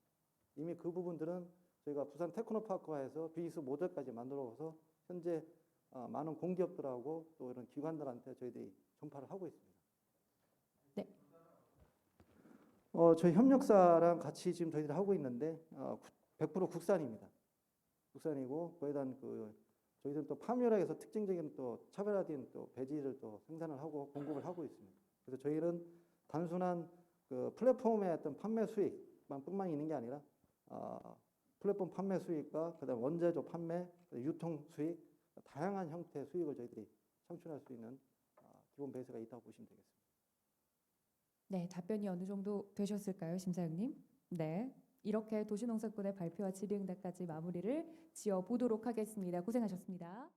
이미 그 부분들은 저희가 부산 테크노파크화에서 비즈니스 모델까지 만들어서 현재 많은 공기업들하고 또 이런 기관들한테 저희들이 전파를 하고 있습니다. 네. 저희 협력사랑 같이 지금 저희들이 하고 있는데 100% 국산입니다. 국산이고 거기에 대한 저희들은 또 파묘락에서 특징적인 또 차별화된 또 배지를 또 생산을 하고 공급을 하고 있습니다. 그래서 저희는 단순한 플랫폼의 어떤 판매 수익만뿐만 있는 게 아니라 플랫폼 판매 수익과 그다음 원재료 판매, 유통 수익, 다양한 형태의 수익을 저희들이 창출할 수 있는 기본 베이스가 있다고 보시면 되겠습니다. 네, 답변이 어느 정도 되셨을까요, 심사위원님? 네, 이렇게 도시농사꾼의 발표와 질의응답까지 마무리를 지어보도록 하겠습니다. 고생하셨습니다.